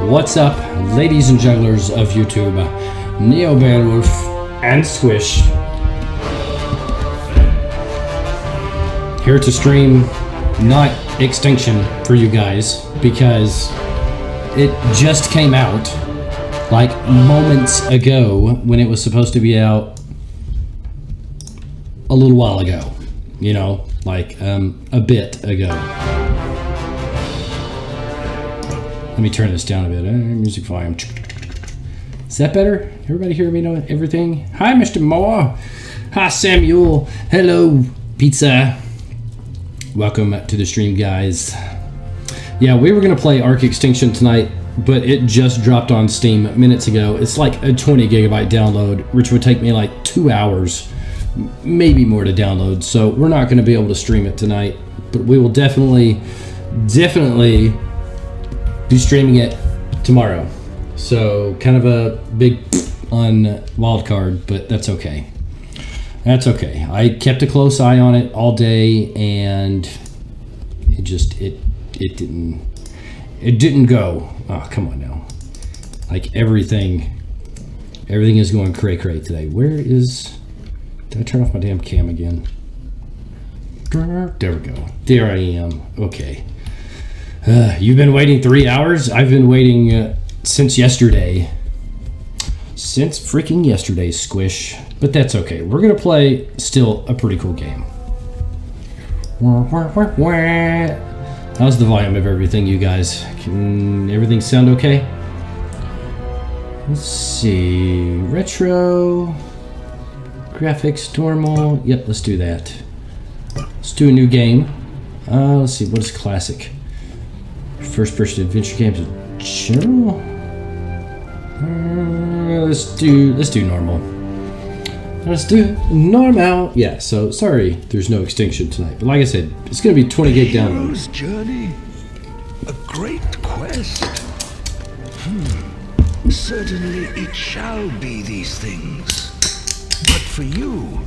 What's up, ladies and jugglers of YouTube? NeobeowulfX and Squish here to stream not Extinction for you guys, because it just came out like moments ago when it was supposed to be out a little while ago, you know, like a bit ago. Let me turn this down a bit. Music volume. Is that better? Everybody hear me know everything? Hi, Mr. Moore. Hi, Samuel. Hello, pizza. Welcome to the stream, guys. Yeah, we were going to play Ark Extinction tonight, but it just dropped on Steam minutes ago. It's like a 20 gigabyte download, which would take me like 2 hours, maybe more to download. So we're not going to be able to stream it tonight, but we will definitely be streaming it tomorrow. So kind of a big on wildcard, but that's okay. That's okay. I kept a close eye on it all day, and it didn't go. Oh, come on now. Like everything is going cray today. Did I turn off my damn cam again? There we go. There I am. Okay. You've been waiting 3 hours? I've been waiting since yesterday. Since freaking yesterday, Squish. But that's okay. We're going to play still a pretty cool game. How's the volume of everything, you guys? Can everything sound okay? Let's see. Retro. Graphics normal. Yep, let's do that. Let's do a new game. Let's see. What is classic? First-person adventure games in general. Let's do normal. Let's do normal. Yeah. So sorry, there's no Extinction tonight. But like I said, it's gonna be 20 gig download. Hero's journey, a great quest. Certainly, it shall be these things. But for you,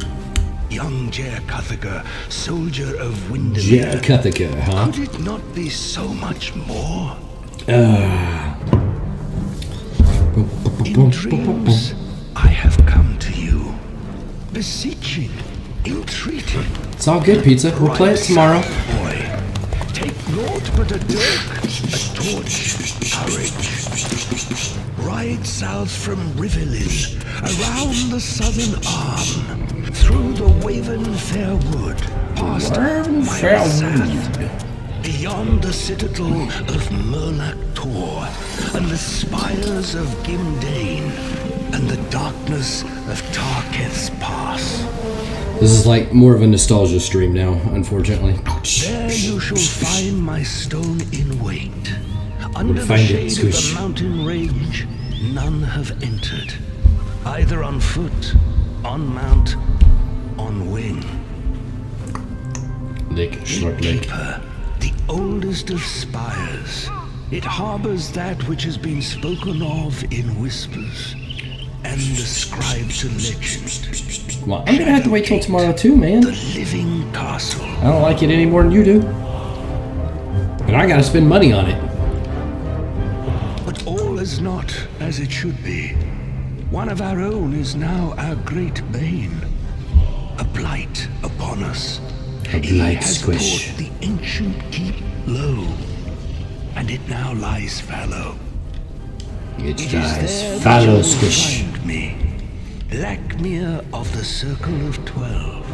young Cuthaka, soldier of Windermere, Cuthaka, huh? could it not be so much more? In dreams, I have come to you, beseeching, entreating. It's all good, pizza. We'll play it tomorrow. Boy, take naught but a dirk, a torch, courage. Ride south from Rivelin, around the southern arm, through the Whaverthehell wood, past beyond the citadel of Murlac Tor, and the spires of Gimdane, and the darkness of Tarketh's Pass. This is like more of a nostalgia stream now, unfortunately. There you shall find my stone in wait. Under the shade of the mountain range, none have entered, either on foot, on mount, on wing. Short lake. Keeper, the oldest of spires, it harbors that which has been spoken of in whispers and ascribed to legend. Well, I'm gonna have to wait till tomorrow too, man. The living castle. I don't like it any more than you do, and I gotta spend money on it. But all is not as it should be. One of our own is now our great bane, a blight upon us. He has Squish. brought the ancient keep low, and it now lies fallow. It It lies is there fallow, that you will Squish. find me, Lakmir of the Circle of 12.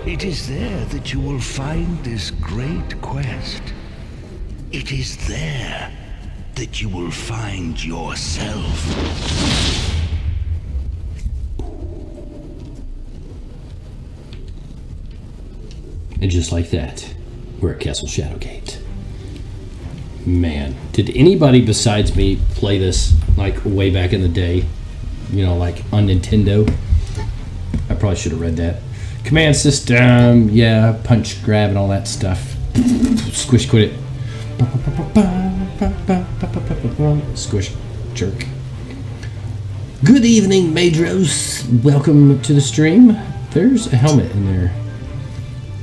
It is there that you will find this great quest. It is there that you will find yourself. And just like that, we're at Castle Shadowgate. Man, did anybody besides me play this like way back in the day? You know, like on Nintendo? I probably should have read that. Command system, yeah, punch, grab, and all that stuff. Squish, quit it. Squish, jerk. Good evening, Madros. Welcome to the stream. There's a helmet in there.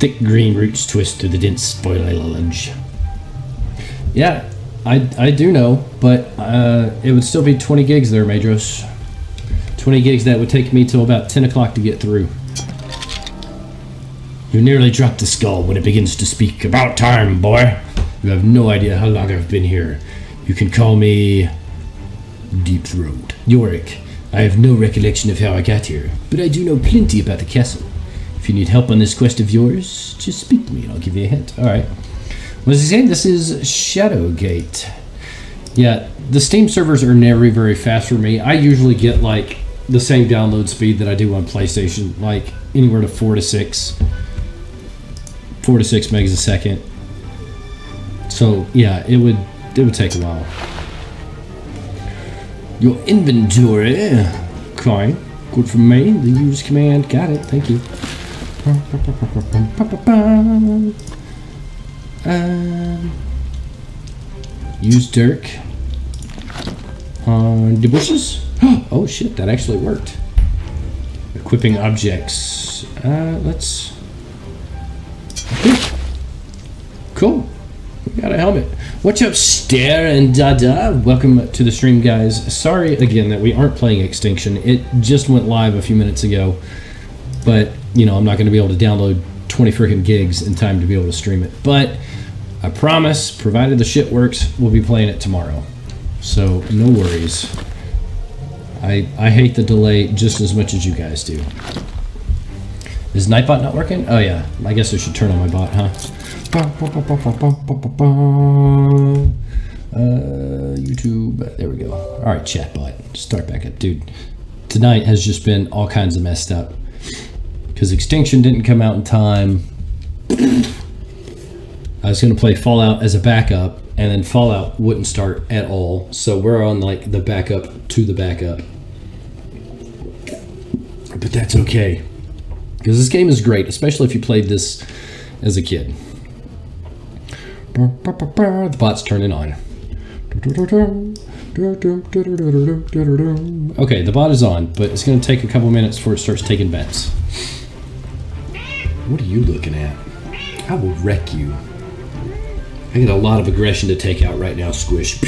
Thick green roots twist through the dense foliage. Yeah, I do know, but it would still be 20 gigs there, Madros. 20 gigs that would take me till about 10 o'clock to get through. You nearly drop the skull when it begins to speak. About time, boy. You have no idea how long I've been here. You can call me Deep Throat. Yorick, I have no recollection of how I got here, but I do know plenty about the castle. If you need help on this quest of yours, just speak to me and I'll give you a hint. Alright. What was he saying? This is Shadowgate. Yeah, the Steam servers are never very fast for me. I usually get like the same download speed that I do on PlayStation, like anywhere to 4 to 6 megs a second. So yeah, it would take a while. Your inventory. Coin. Good for me. The use command. Got it. Thank you. Use Dirk on the bushes. Oh shit, that actually worked. Equipping objects. Let's. Cool. We got a helmet. What's up, Stare and Dada? Welcome to the stream, guys. Sorry again that we aren't playing Extinction. It just went live a few minutes ago, but you know I'm not going to be able to download 20 freaking gigs in time to be able to stream it. But I promise, provided the shit works, we'll be playing it tomorrow. So no worries. I hate the delay just as much as you guys do. Is Nightbot not working? Oh yeah, I guess I should turn on my bot, huh? YouTube, there we go. All right, chatbot, start back up. Dude, tonight has just been all kinds of messed up. Because Extinction didn't come out in time. I was going to play Fallout as a backup, and then Fallout wouldn't start at all. So we're on like the backup to the backup. But that's okay. Because this game is great, especially if you played this as a kid. The bot's turning on. Okay, the bot is on, but it's going to take a couple minutes before it starts taking bets. What are you looking at? I will wreck you. I got a lot of aggression to take out right now, Squish.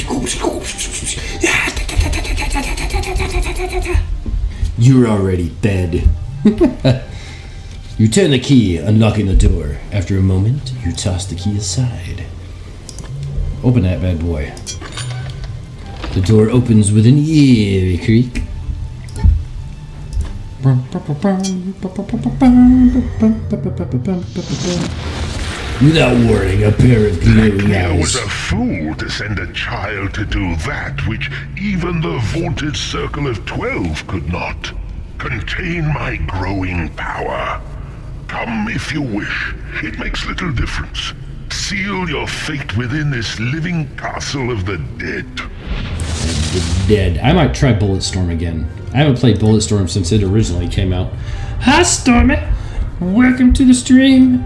You're already dead. You turn the key, unlocking the door. After a moment, you toss the key aside. Open that bad boy. The door opens with an eerie creak. Without warning, a pair of glowing I eyes. was a fool to send a child to do that which even the vaunted Circle of 12 could not. Contain my growing power. Come if you wish. It makes little difference. Seal your fate within this living castle of the dead. The dead. I might try Bulletstorm again. I haven't played Bulletstorm since it originally came out. Hi, Stormy. Welcome to the stream.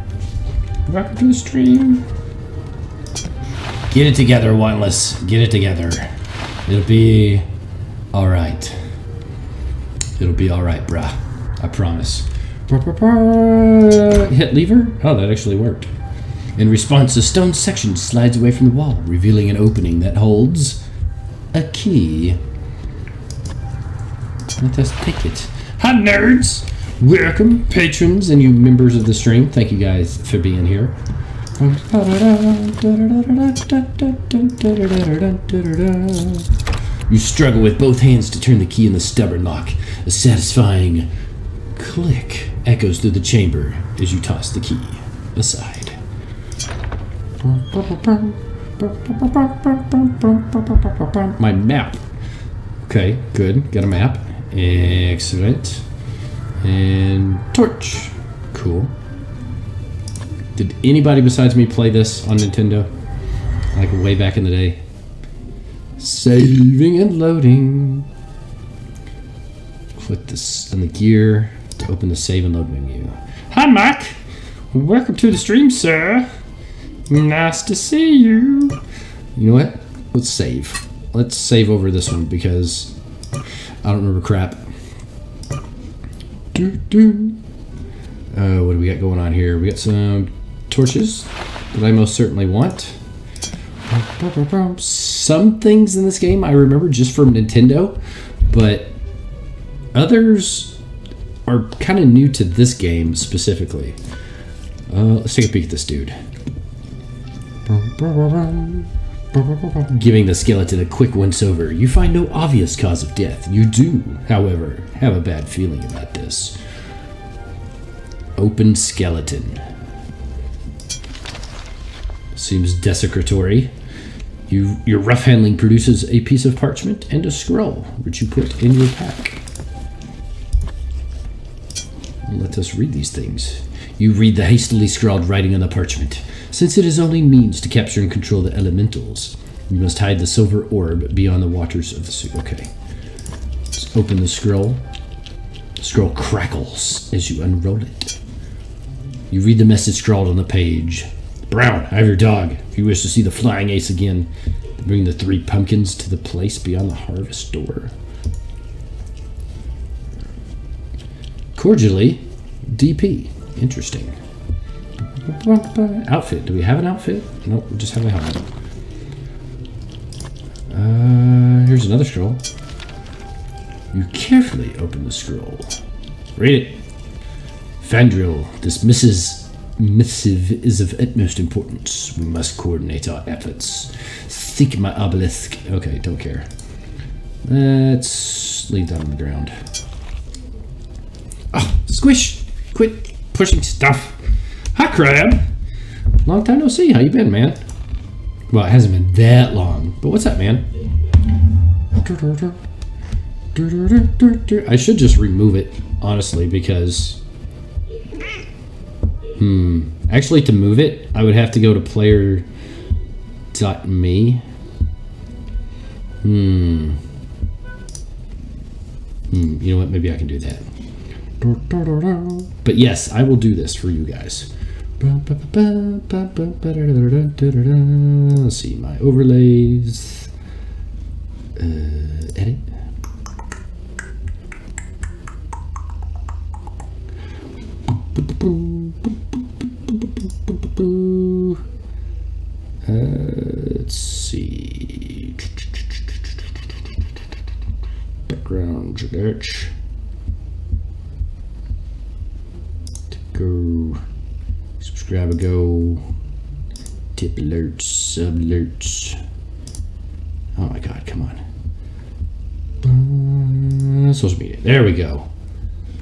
Welcome to the stream. Get it together, Wireless. Get it together. It'll be alright. It'll be alright, bruh. I promise. Hit lever? Oh, that actually worked. In response, a stone section slides away from the wall, revealing an opening that holds a key. Let us take it. Hi, nerds! Welcome, patrons and you members of the stream. Thank you guys for being here. You struggle with both hands to turn the key in the stubborn lock. A satisfying click echoes through the chamber as you toss the key aside. My map. Okay, good. Got a map. Excellent. And torch. Cool. Did anybody besides me play this on Nintendo? Like way back in the day? Saving and loading. Click this on the gear to open the save and load menu. Hi, Mike. Welcome to the stream, sir. Nice to see you. You know what? Let's save. Let's save over this one because I don't remember crap. What do we got going on here? We got some torches that I most certainly want. Some things in this game I remember just from Nintendo, but others are kind of new to this game specifically. Let's take a peek at this dude. Giving the skeleton a quick once-over, you find no obvious cause of death. You do, however, have a bad feeling about this. Open skeleton. Seems desecratory. Your rough handling produces a piece of parchment and a scroll, which you put in your pack. Let us read these things. You read the hastily scrawled writing on the parchment. Since it is only means to capture and control the elementals, you must hide the silver orb beyond the waters of the sea. Okay. Let's open the scroll. The scroll crackles as you unroll it. You read the message scrawled on the page. Brown, I have your dog. If you wish to see the flying ace again, bring the 3 pumpkins to the place beyond the harvest door. Cordially, DP. Interesting. Outfit. Do we have an outfit? Nope, we just have a helmet. Here's another scroll. You carefully open the scroll. Read it. Fandriel, this missive is of utmost importance. We must coordinate our efforts. Seek my obelisk. Okay, don't care. Let's leave that on the ground. Oh, Squish! Quit pushing stuff. Hi, Crab. Long time no see. How you been, man? Well, it hasn't been that long, but what's up, man? I should just remove it, honestly, because... Actually, to move it, I would have to go to player.me. You know what? Maybe I can do that. But yes, I will do this for you guys. Let's see, my overlays. Edit. Let's see. Background search. Go. Subscribe, go. Tip alerts, sub alerts. Oh my god, come on. Social media. There we go.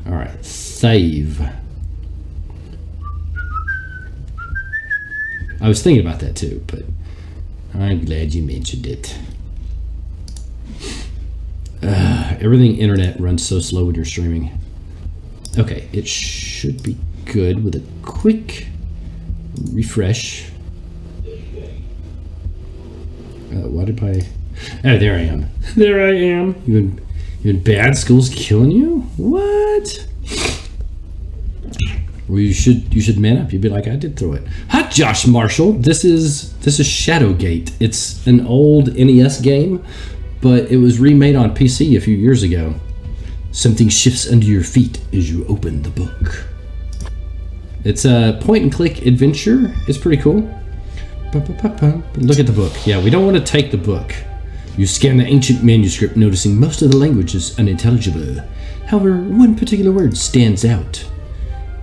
Alright, save. I was thinking about that too, but I'm glad you mentioned it. Everything internet runs so slow when you're streaming. Okay, it should be good with a quick refresh. Why did I... Oh, there I am. There I am. Even bad school's killing you? What? Well, you should man up. You'd be like, I did throw it. Hi, Josh Marshall. This is Shadowgate. It's an old NES game, but it was remade on PC a few years ago. Something shifts under your feet as you open the book. It's a point-and-click adventure. It's pretty cool. Look at the book. Yeah, we don't want to take the book. You scan the ancient manuscript, noticing most of the language is unintelligible. However, one particular word stands out.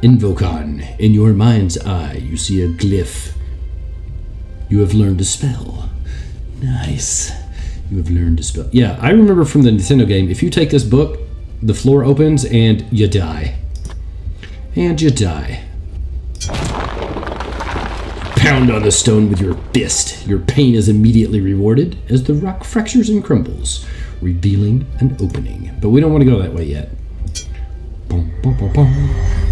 Invocon. In your mind's eye, you see a glyph. You have learned a spell. Nice. You have learned a spell. Yeah, I remember from the Nintendo game, if you take this book, the floor opens and you die. And you die. Pound on the stone with your fist. Your pain is immediately rewarded as the rock fractures and crumbles, revealing an opening. But we don't want to go that way yet.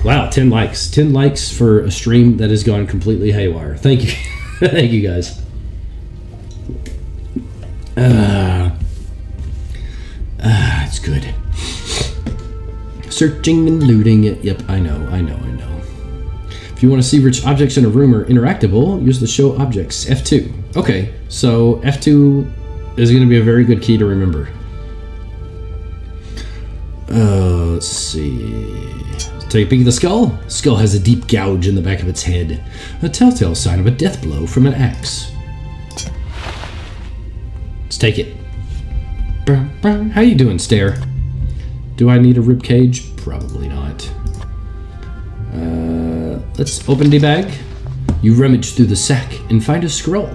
Wow, 10 likes. 10 likes for a stream that has gone completely haywire. Thank you. Thank you, guys. It's good. Searching and looting it. Yep, I know. If you want to see which objects in a room are interactable, use the show objects, F2. Okay, so F2 is going to be a very good key to remember. Let's see. Take a peek at the skull. Skull has a deep gouge in the back of its head, a telltale sign of a death blow from an axe. Let's take it. How you doing, Stare? Do I need a rib cage? Probably not. Let's open the bag. You rummage through the sack and find a scroll.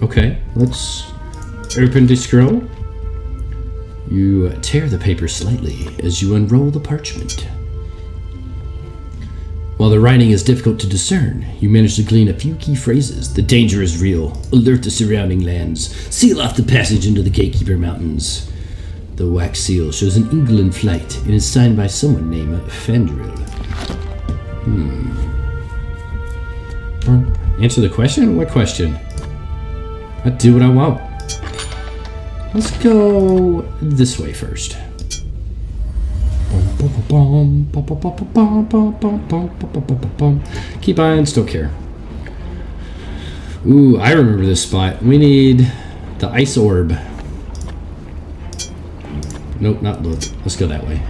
Okay, let's open the scroll. You tear the paper slightly as you unroll the parchment. While the writing is difficult to discern, you manage to glean a few key phrases. The danger is real. Alert the surrounding lands. Seal off the passage into the Gatekeeper Mountains. The wax seal shows an eagle in flight and is signed by someone named Fendril. Answer the question? What question? I do what I want. Let's go this way first. Keep eyeing, still care. Ooh, I remember this spot. We need the ice orb. Nope, not look. Let's go that way.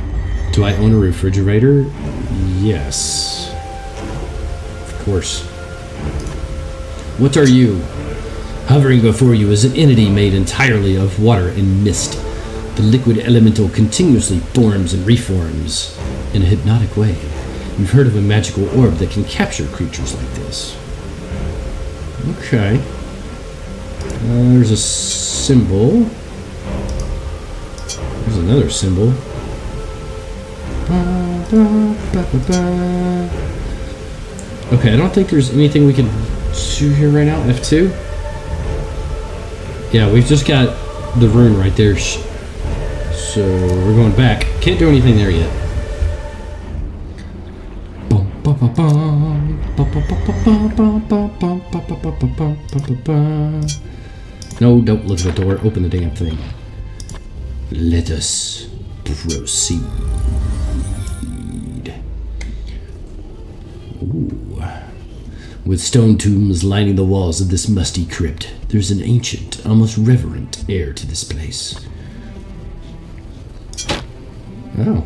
Do I own a refrigerator? Yes. Of course. What are you? Hovering before you is an entity made entirely of water and mist. The liquid elemental continuously forms and reforms in a hypnotic way. You've heard of a magical orb that can capture creatures like this. Okay. There's a symbol. There's another symbol. Okay, I don't think there's anything we can do here right now. F2? Yeah, we've just got the rune right there. So we're going back. Can't do anything there yet. No, don't look at the door. Open the damn thing. Let us proceed. Ooh. With stone tombs lining the walls of this musty crypt, there's an ancient, almost reverent air to this place. Oh.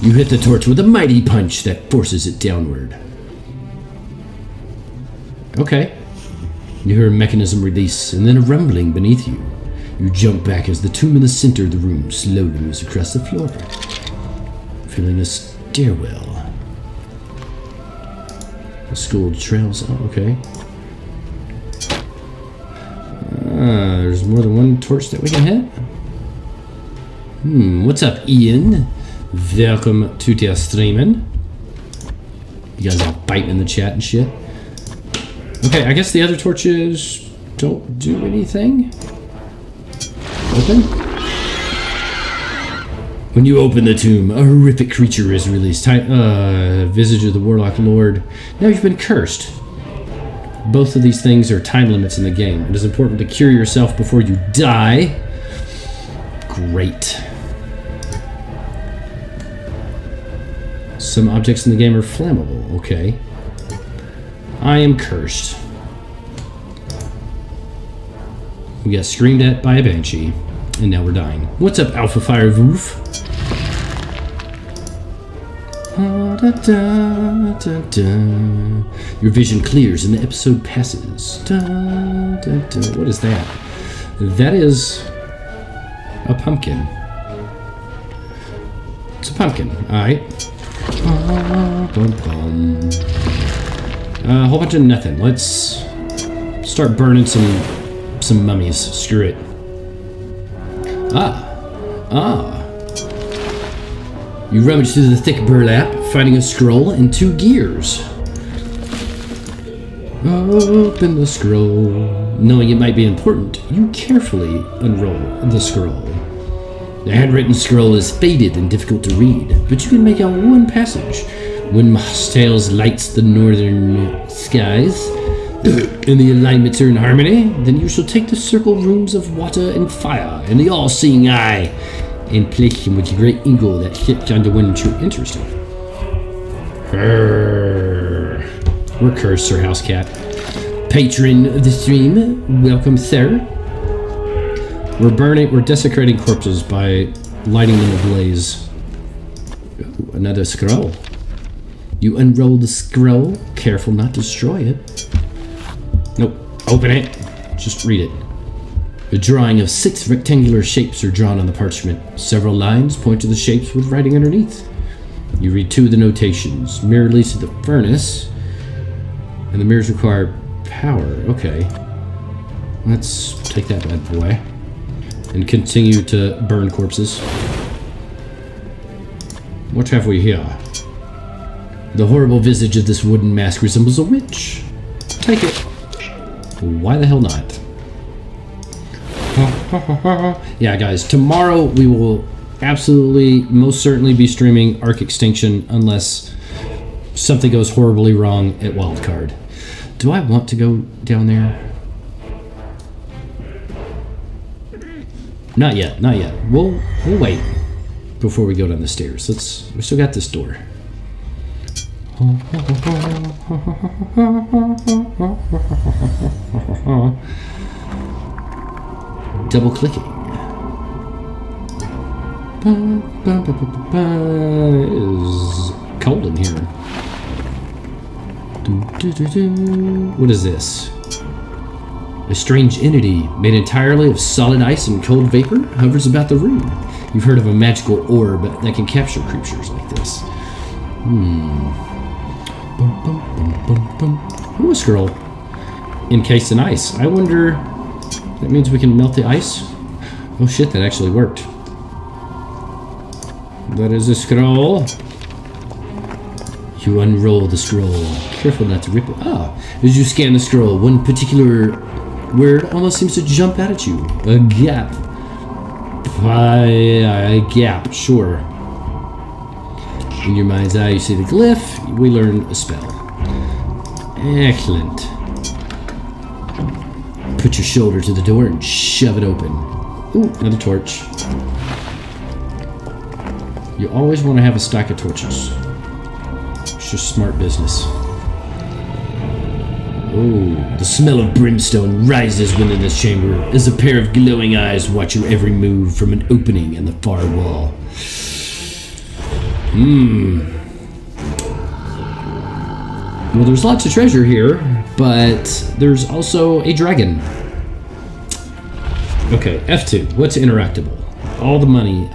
You hit the torch with a mighty punch that forces it downward. Okay. You hear a mechanism release, and then a rumbling beneath you. You jump back as the tomb in the center of the room slowly moves across the floor, filling a stairwell. The school trails. Oh, okay. There's more than one torch that we can hit. What's up, Ian? Welcome to the streaming. You guys all fighting in the chat and shit. Okay, I guess the other torches don't do anything. Open? When you open the tomb, a horrific creature is released. Visage of the Warlock Lord. Now you've been cursed. Both of these things are time limits in the game. It is important to cure yourself before you die. Great. Some objects in the game are flammable. Okay. I am cursed. We got screamed at by a banshee, and now we're dying. What's up, Alpha Fire Wolf? Your vision clears and the episode passes. What is that? That is a pumpkin. It's a pumpkin. Alright. A whole bunch of nothing. Let's start burning some mummies. Screw it. You rummage through the thick burlap, finding a scroll and 2 gears. Open the scroll. Knowing it might be important, you carefully unroll the scroll. The handwritten scroll is faded and difficult to read, but you can make out one passage. When Mostails lights the northern skies, and the alignments are in harmony, then you shall take the circle runes of water and fire and the all-seeing eye and place them with the great eagle that sits on the one you're interested in. We're cursed, Sir Housecat. Patron of the stream, welcome, sir. We're desecrating corpses by lighting them ablaze. Ooh, another scroll. You unroll the scroll, careful not to destroy it. Nope. Open it. Just read it. A drawing of 6 rectangular shapes are drawn on the parchment. Several lines point to the shapes with writing underneath. You read 2 of the notations. Mirror leads to the furnace, and the mirrors require power. Okay. Let's take that bad boy and continue to burn corpses. What have we here? The horrible visage of this wooden mask resembles a witch. Take it. Why the hell not? Yeah, guys, tomorrow we will absolutely, most certainly be streaming Ark Extinction unless something goes horribly wrong at Wildcard. Do I want to go down there? Not yet, not yet. We'll wait before we go down the stairs. We still got this door. Double clicking. It is cold in here. What is this? A strange entity made entirely of solid ice and cold vapor hovers about the room. You've heard of a magical orb that can capture creatures like this. Ooh, a scroll. Encased in ice. I wonder... that means we can melt the ice? Oh shit, that actually worked. That is a scroll. You unroll the scroll. Careful not to rip it. Ah, as you scan the scroll, one particular word almost seems to jump out at you. A gap. A gap, sure. In your mind's eye, you see the glyph. We learn a spell. Excellent. Put your shoulder to the door and shove it open. Ooh, another torch. You always want to have a stack of torches. It's just smart business. Oh, the smell of brimstone rises within this chamber as a pair of glowing eyes watch your every move from an opening in the far wall. Well, there's lots of treasure here, but there's also a dragon. Okay, F2. What's interactable? All the money.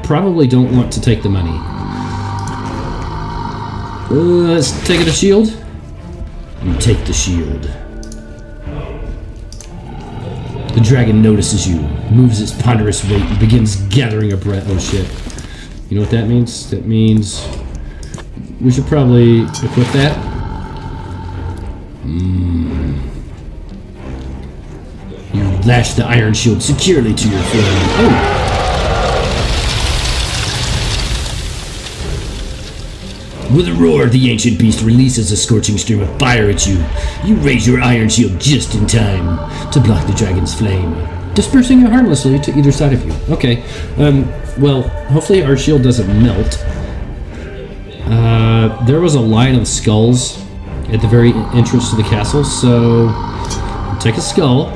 Probably don't want to take the money. Let's take it a shield. You take the shield. The dragon notices you, moves its ponderous weight, and begins gathering a breath. Oh shit. You know what that means? That means we should probably equip that. You lash the iron shield securely to your flame. Oh! With a roar, the ancient beast releases a scorching stream of fire at you. You raise your iron shield just in time to block the dragon's flame, dispersing it harmlessly to either side of you. Okay, well, hopefully our shield doesn't melt. There was a line of skulls at the very entrance to the castle, so take a skull.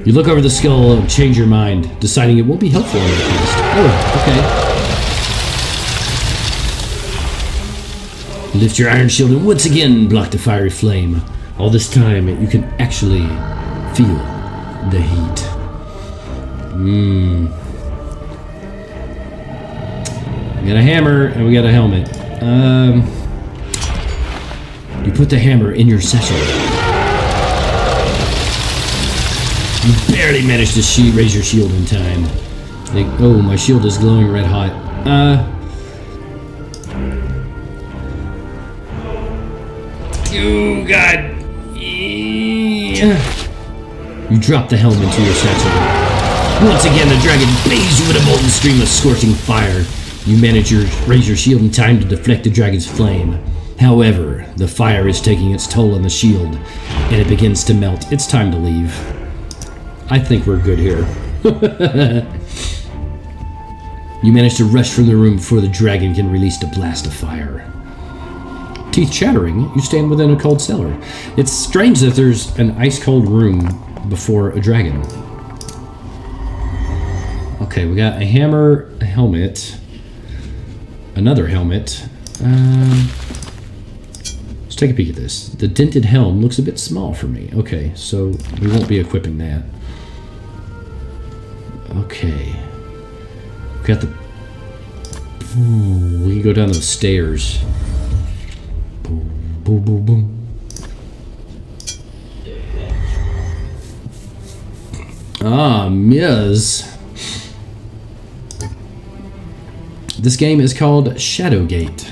You look over the skull and change your mind, deciding it won't be helpful in the past. Oh, okay. Lift your iron shield and once again block the fiery flame. All this time, you can actually feel the heat. We got a hammer and we got a helmet. You put the hammer in your satchel. You barely managed to raise your shield in time. Like, oh, my shield is glowing red hot. Oh, God. You drop the helmet into your satchel. Once again, the dragon bathes you with a molten stream of scorching fire. You manage to raise your shield in time to deflect the dragon's flame. However, the fire is taking its toll on the shield, and it begins to melt. It's time to leave. I think we're good here. You manage to rush from the room before the dragon can release a blast of fire. Teeth chattering, you stand within a cold cellar. It's strange that there's an ice-cold room before a dragon. Okay, we got a hammer, a helmet, another helmet. Let's take a peek at this. The dented helm looks a bit small for me. Okay, so we won't be equipping that. Okay. We got the... Ooh, we can go down those stairs. Boom, boom, boom, boom. Ah, Miz. This game is called Shadowgate.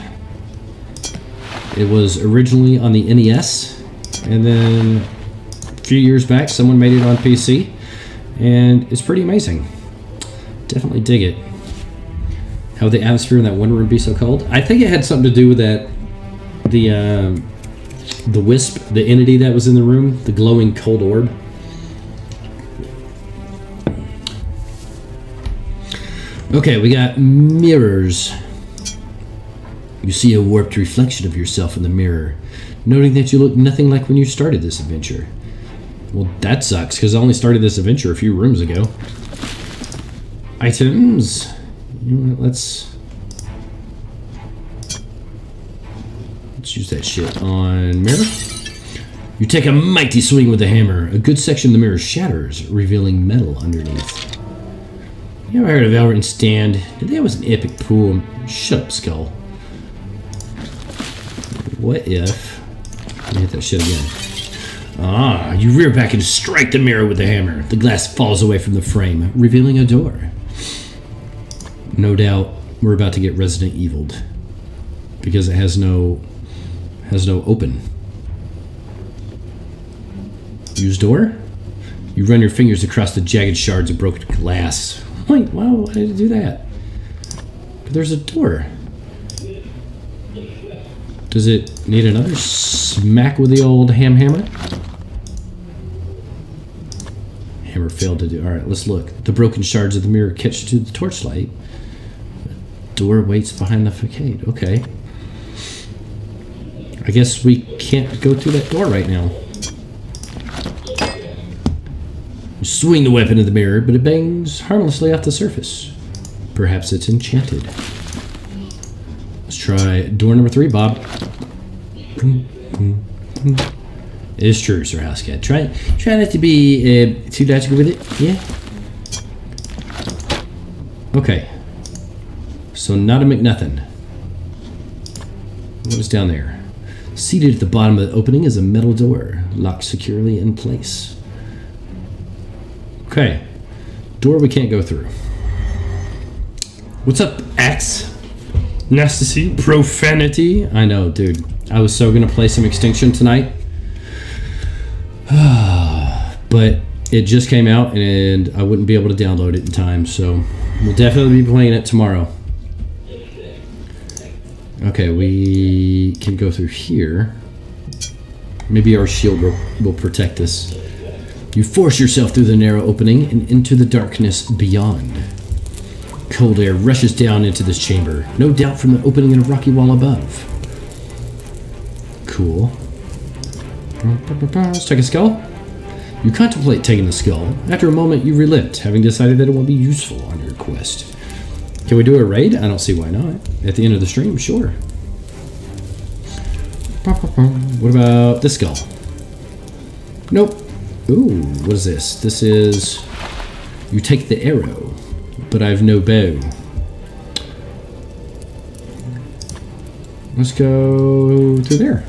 It was originally on the NES, and then a few years back someone made it on PC, and it's pretty amazing. Definitely dig it. How would the atmosphere in that one room be so cold? I think it had something to do with that, the wisp, the entity that was in the room, the glowing cold orb. Okay, we got mirrors. You see a warped reflection of yourself in the mirror, noting that you look nothing like when you started this adventure. Well, that sucks, because I only started this adventure a few rooms ago. Items. You know what, let's use that shit on mirror. You take a mighty swing with the hammer. A good section of the mirror shatters, revealing metal underneath. You ever heard of Elrin Stand? That was an epic poem. Shut up, Skull. What if... Let me hit that shit again. Ah, you rear back and strike the mirror with the hammer. The glass falls away from the frame, revealing a door. No doubt we're about to get Resident Evil'd, because it has no open. Use door? You run your fingers across the jagged shards of broken glass. Wait, why did it do that? But there's a door. Does it need another smack with the old hammer? Hammer failed to do. Alright, let's look. The broken shards of the mirror catch to the torchlight. The door waits behind the facade. Okay. I guess we can't go through that door right now. You swing the weapon at the mirror, but it bangs harmlessly off the surface. Perhaps it's enchanted. Let's try door number 3, Bob. It is true, Sir Housecat. Try not to be too logical with it, yeah? Okay. So not a McNothin. What is down there? Seated at the bottom of the opening is a metal door, locked securely in place. Okay. Door we can't go through. What's up, Axe? Nice to see you. Profanity. I know, dude. I was so gonna play some Extinction tonight. But it just came out and I wouldn't be able to download it in time, so we'll definitely be playing it tomorrow. Okay, we can go through here. Maybe our shield will protect us. You force yourself through the narrow opening and into the darkness beyond. Cold air rushes down into this chamber, no doubt from the opening in a rocky wall above. Cool. Let's take a skull. You contemplate taking the skull. After a moment, you relent, having decided that it won't be useful on your quest. Can we do a raid? I don't see why not. At the end of the stream, sure. What about this skull? Nope. Ooh, what is this? This is... You take the arrow, but I've no bow. Let's go through there.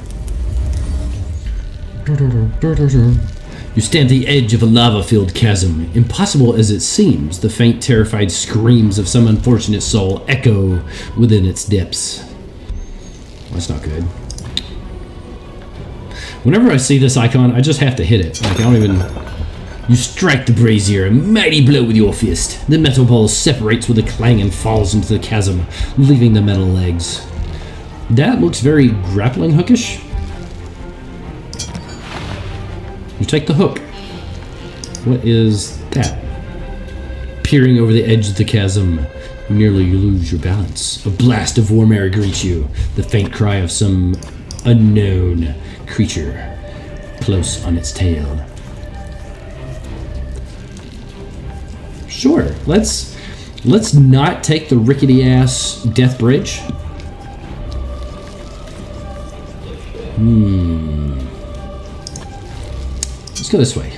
You stand at the edge of a lava-filled chasm. Impossible as it seems, the faint, terrified screams of some unfortunate soul echo within its depths. Well, that's not good. Whenever I see this icon, I just have to hit it. Like, I don't even... You strike the brazier, a mighty blow with your fist. The metal ball separates with a clang and falls into the chasm, leaving the metal legs. That looks very grappling hookish. You take the hook. What is that? Peering over the edge of the chasm, you nearly lose your balance. A blast of warm air greets you, the faint cry of some unknown creature close on its tail. Sure, let's not take the rickety ass death bridge. Let's go this way.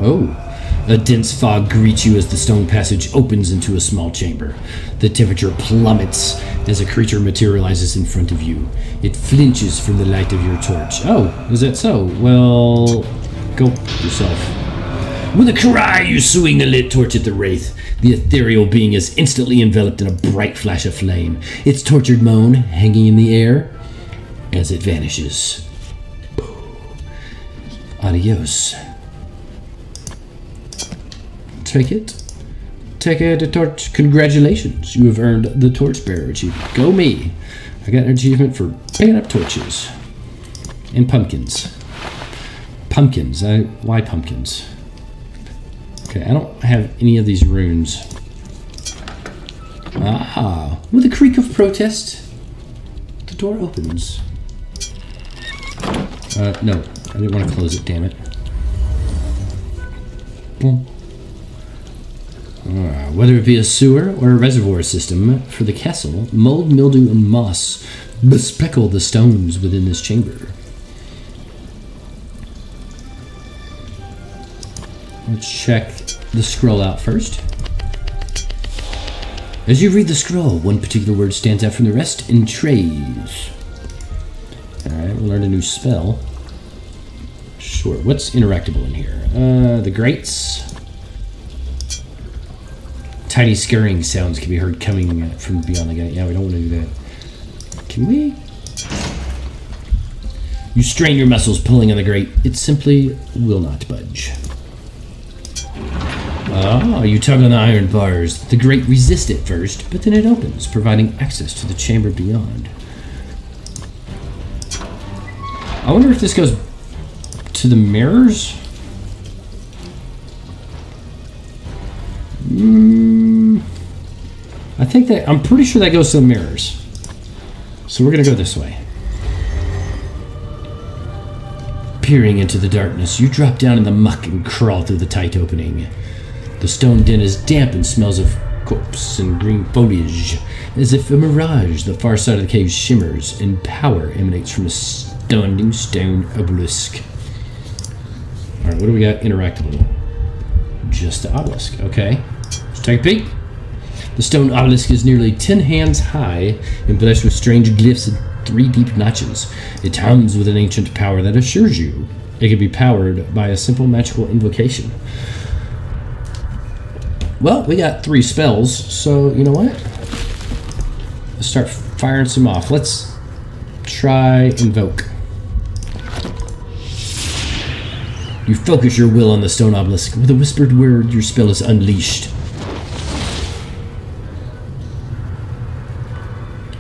Oh. A dense fog greets you as the stone passage opens into a small chamber. The temperature plummets as a creature materializes in front of you. It flinches from the light of your torch. Oh, is that so? Well, go yourself. With a cry, you swing the lit torch at the wraith. The ethereal being is instantly enveloped in a bright flash of flame, its tortured moan hanging in the air as it vanishes. Adios. Take it. Take it, a torch. Congratulations. You have earned the Torchbearer achievement. Go me. I got an achievement for picking up torches. And pumpkins. Pumpkins. Why pumpkins? Okay, I don't have any of these runes. Ah. With a creak of protest, the door opens. No. I didn't want to close it, damn it. Whether it be a sewer or a reservoir system for the castle, mold, mildew, and moss bespeckle the stones within this chamber. Let's check the scroll out first. As you read the scroll, one particular word stands out from the rest: entrays. Alright, we'll learn a new spell. Sure, what's interactable in here? The grates. Tiny scurrying sounds can be heard coming from beyond the gate. Yeah, we don't want to do that. Can we? You strain your muscles pulling on the grate. It simply will not budge. Ah, you tug on the iron bars. The grate resists at first, but then it opens, providing access to the chamber beyond. I wonder if this goes to the mirrors? I think that, I'm pretty sure that goes to the mirrors. So we're gonna go this way. Peering into the darkness, you drop down in the muck and crawl through the tight opening. The stone den is damp and smells of corpse and green foliage. As if a mirage, the far side of the cave shimmers and power emanates from a stunning stone obelisk. Alright, what do we got interactable? Just the obelisk, okay. Let's take a peek. The stone obelisk is nearly 10 hands high, embellished with strange glyphs and 3 deep notches. It hums with an ancient power that assures you it can be powered by a simple magical invocation. Well, we got 3 spells, so you know what? Let's start firing some off. Let's try invoke. You focus your will on the stone obelisk. With a whispered word, your spell is unleashed.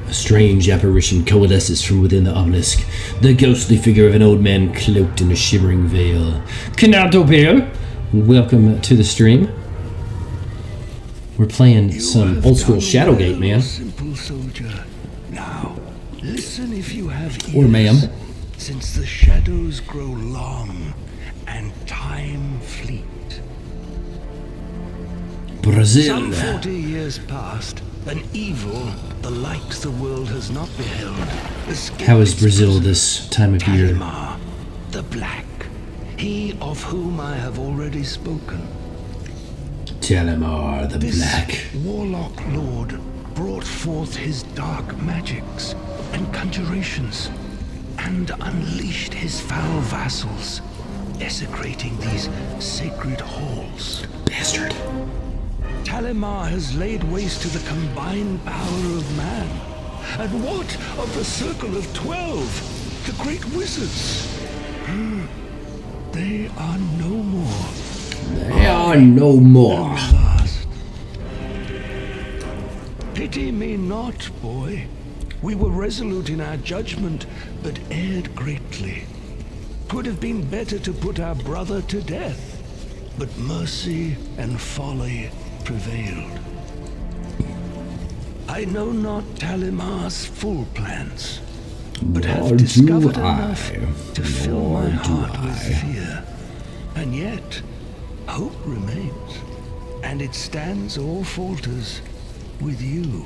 A strange apparition coalesces from within the obelisk. The ghostly figure of an old man cloaked in a shimmering veil. Neobeowulf, welcome to the stream. We're playing some old school Shadowgate, man. Simple soldier. Now, listen if you have ears. Or ma'am. Since the shadows grow long and time fleet. Brazil. Some 40 years past, an evil the like the world has not beheld. How is Brazil this time of year? Talimar, the Black, he of whom I have already spoken. Talimar the This Black. warlock lord brought forth his dark magics and conjurations, and unleashed his foul vassals, desecrating these sacred halls. Bastard. Talimar has laid waste to the combined power of man. And what of the Circle of 12, the great wizards? They are no more. They are no more. Last. Pity me not, boy. We were resolute in our judgment, but erred greatly. 'Twould have been better to put our brother to death, but mercy and folly prevailed. I know not Talimar's full plans, but have discovered enough to fill my heart with fear. And yet, hope remains, and it stands or falters with you.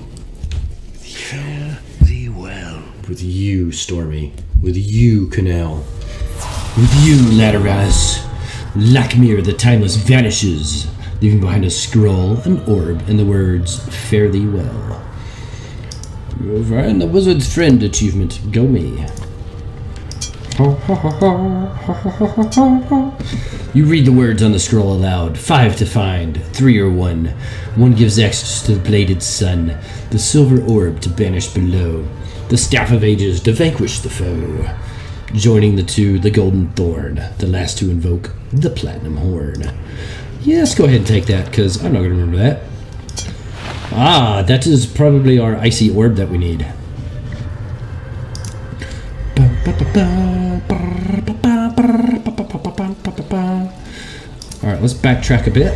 Fare thee well. With you, Stormy. With you, Canal. With you, Lateralis. Lakmir, the timeless, vanishes, leaving behind a scroll, an orb, and the words, "Fare thee well." You'll find the wizard's friend achievement. Go me. You read the words on the scroll aloud. 5 to find, 3 or 1. 1 gives access to the bladed sun, the silver orb to banish below, the staff of ages to vanquish the foe. Joining the 2, the golden thorn, the last to invoke the platinum horn. Yeah, let's go ahead and take that, because I'm not going to remember that. Ah, that is probably our icy orb that we need. Alright, let's backtrack a bit.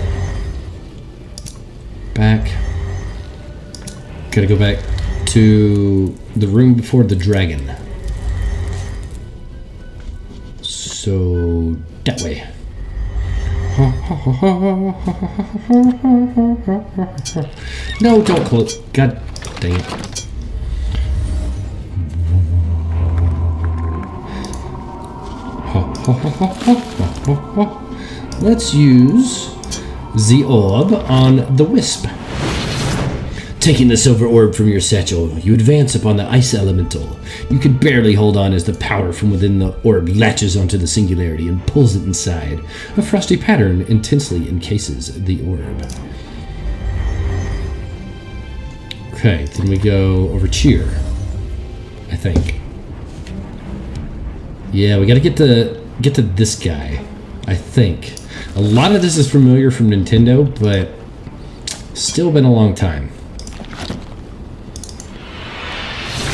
Back. Gotta go back to the room before the dragon. So, that way. No, don't close. God dang it. Let's use the orb on the wisp. Taking the silver orb from your satchel, you advance upon the ice elemental. You can barely hold on as the power from within the orb latches onto the singularity and pulls it inside. A frosty pattern intensely encases the orb. Okay, then we go over cheer, I think. Yeah, we gotta get to this guy, I think. A lot of this is familiar from Nintendo, but still been a long time.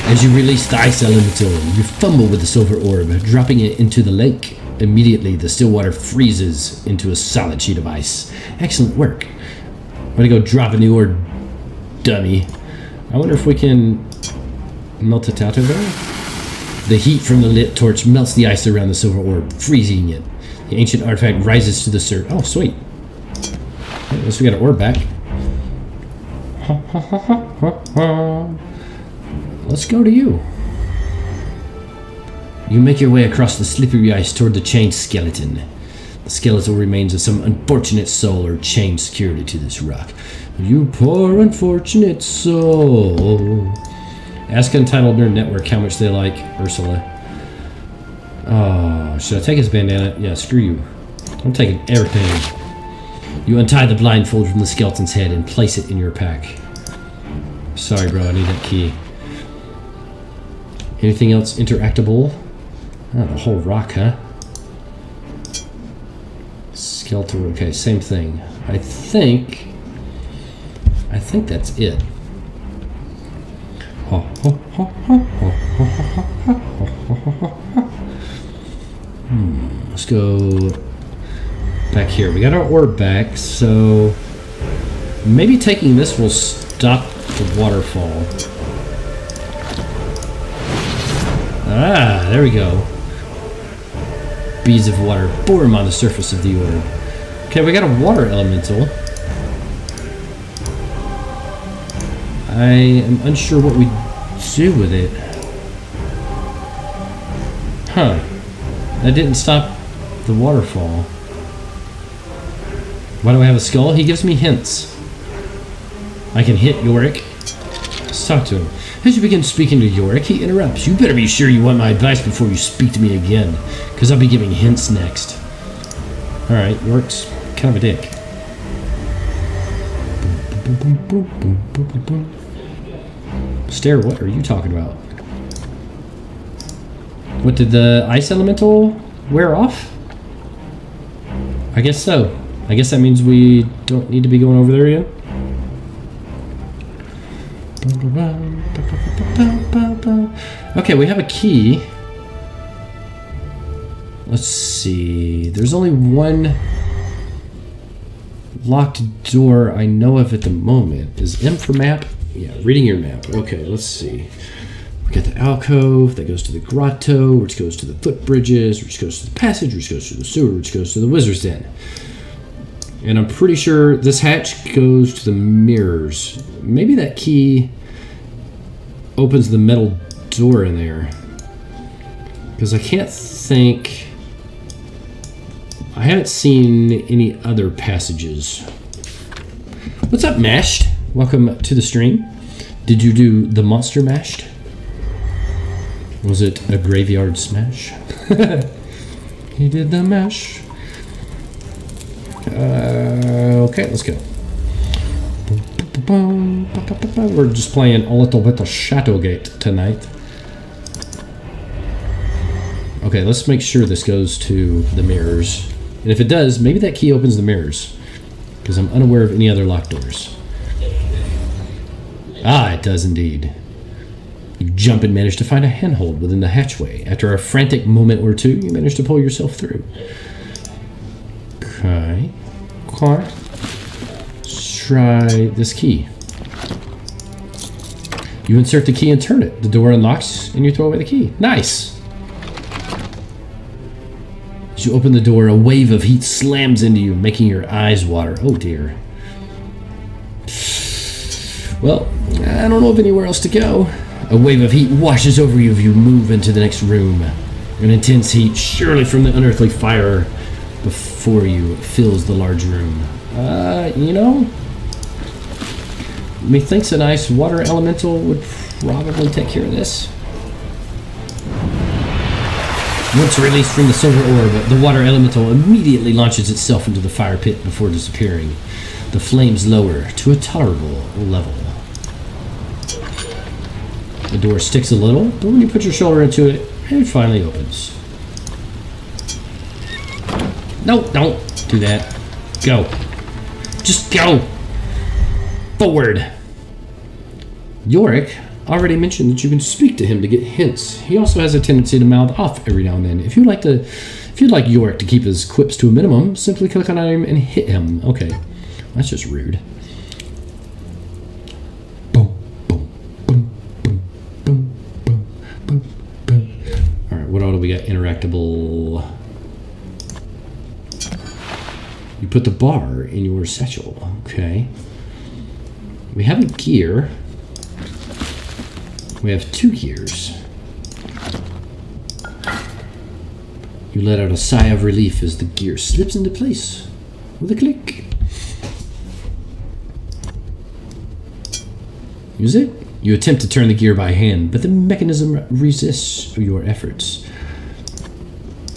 As you release the ice elemental, you fumble with the silver orb, dropping it into the lake. Immediately, the still water freezes into a solid sheet of ice. Excellent work. Way to go drop a new orb, dummy. I wonder if we can melt it out of there? The heat from the lit torch melts the ice around the silver orb, freezing it. The ancient artifact rises to the surface. Oh, sweet. At least we got an orb back. Let's go to you. You make your way across the slippery ice toward the chained skeleton. The skeletal remains of some unfortunate soul or chained security to this rock. You poor unfortunate soul. Ask Untitled Nerd Network how much they like Ursula. Oh, should I take his bandana? Yeah, screw you. I'm taking everything. You untie the blindfold from the skeleton's head and place it in your pack. Sorry, bro, I need that key. Anything else interactable? Oh, the whole rock, huh? Skeletal, okay, same thing. I think that's it. Let's go back here. We got our orb back, so maybe taking this will stop the waterfall. Ah, there we go. Beads of water form on the surface of the orb. Okay, we got a water elemental. I am unsure what we do with it. Huh. That didn't stop the waterfall. Why do I have a skull? He gives me hints. I can hit Yorick. Let's talk to him. As you begin speaking to Yorick, he interrupts. You better be sure you want my advice before you speak to me again, because I'll be giving hints next. Alright, Yorick's kind of a dick. Stare, what are you talking about? What, did the ice elemental wear off? I guess so. I guess that means we don't need to be going over there again. Okay, we have a key. Let's see. There's only one locked door I know of at the moment. Is M for map? Yeah, reading your map. Okay, let's see. We got the alcove that goes to the grotto, which goes to the footbridges, which goes to the passage, which goes to the sewer, which goes to the wizard's den. And I'm pretty sure this hatch goes to the mirrors. Maybe that key opens the metal door in there. Because I can't think... I haven't seen any other passages. What's up, Mashed? Welcome to the stream. Did you do the monster mashed? Was it a graveyard smash? He did the mash. Okay, let's go. We're just playing a little bit of Shadowgate tonight. Okay, let's make sure this goes to the mirrors. And if it does, maybe that key opens the mirrors. Because I'm unaware of any other locked doors. Ah, it does indeed. You jump and manage to find a handhold within the hatchway. After a frantic moment or two, you manage to pull yourself through. Okay. Let's try this key. You insert the key and turn it. The door unlocks and you throw away the key. Nice! As you open the door, a wave of heat slams into you, making your eyes water. Oh dear. Well, I don't know of anywhere else to go. A wave of heat washes over you as you move into the next room. An intense heat, surely from the unearthly fire before you, fills the large room. You know, methinks a nice water elemental would probably take care of this. Once released from the silver orb, the water elemental immediately launches itself into the fire pit before disappearing. The flames lower to a tolerable level. The door sticks a little, but when you put your shoulder into it, it finally opens. No, don't do that. Go. Just go. Forward. Yorick already mentioned that you can speak to him to get hints. He also has a tendency to mouth off every now and then. If you'd like Yorick to keep his quips to a minimum, simply click on him and hit him. Okay, that's just rude. Boom, boom, boom, boom, boom, boom, boom, boom. All right, what all do we got? Interactable. You put the bar in your satchel. Okay. We have a gear. We have 2 gears. You let out a sigh of relief as the gear slips into place with a click. Use it? You attempt to turn the gear by hand, but the mechanism resists your efforts.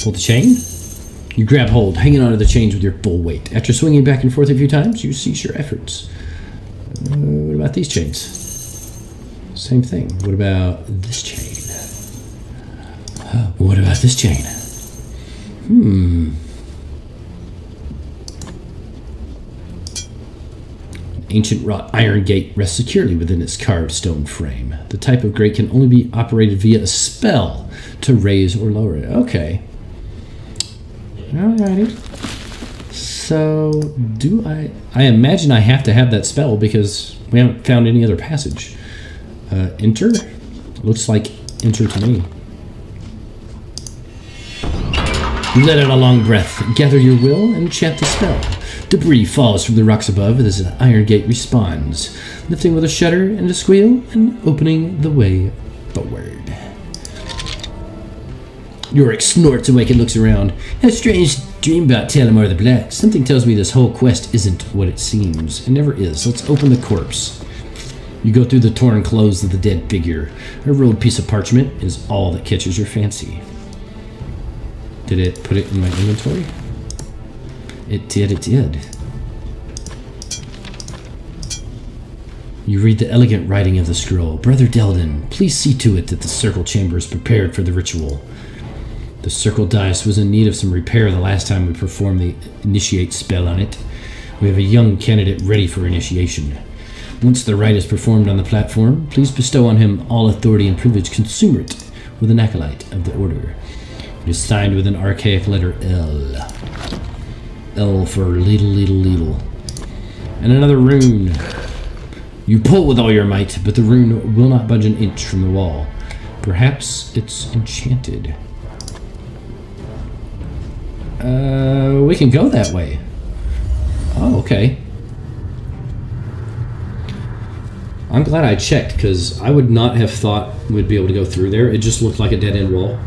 Pull the chain. You grab hold, hanging onto the chains with your full weight. After swinging back and forth a few times, you cease your efforts. What about these chains? Same thing. What about this chain? What about this chain? An ancient wrought iron gate rests securely within its carved stone frame. The type of grate can only be operated via a spell to raise or lower it. Okay. Alrighty. So, I imagine I have to have that spell because we haven't found any other passage. Enter? Looks like enter to me. You let out a long breath, gather your will, and chant the spell. Debris falls from the rocks above as the iron gate responds, lifting with a shudder and a squeal and opening the way forward. Yorick snorts awake and looks around. Had a strange dream about Talamar the Black. Something tells me this whole quest isn't what it seems. It never is. Let's open the corpse. You go through the torn clothes of the dead figure. A rolled piece of parchment is all that catches your fancy. Did it put it in my inventory? It did. You read the elegant writing of the scroll. Brother Delden, please see to it that the circle chamber is prepared for the ritual. The circle dice was in need of some repair the last time we performed the initiate spell on it. We have a young candidate ready for initiation. Once the rite is performed on the platform, please bestow on him all authority and privilege commensurate with an acolyte of the order. It is signed with an archaic letter L. L for Leedle. And another rune. You pull with all your might, but the rune will not budge an inch from the wall. Perhaps it's enchanted. We can go that way. Oh, okay. I'm glad I checked, because I would not have thought we'd be able to go through there. It just looked like a dead-end wall.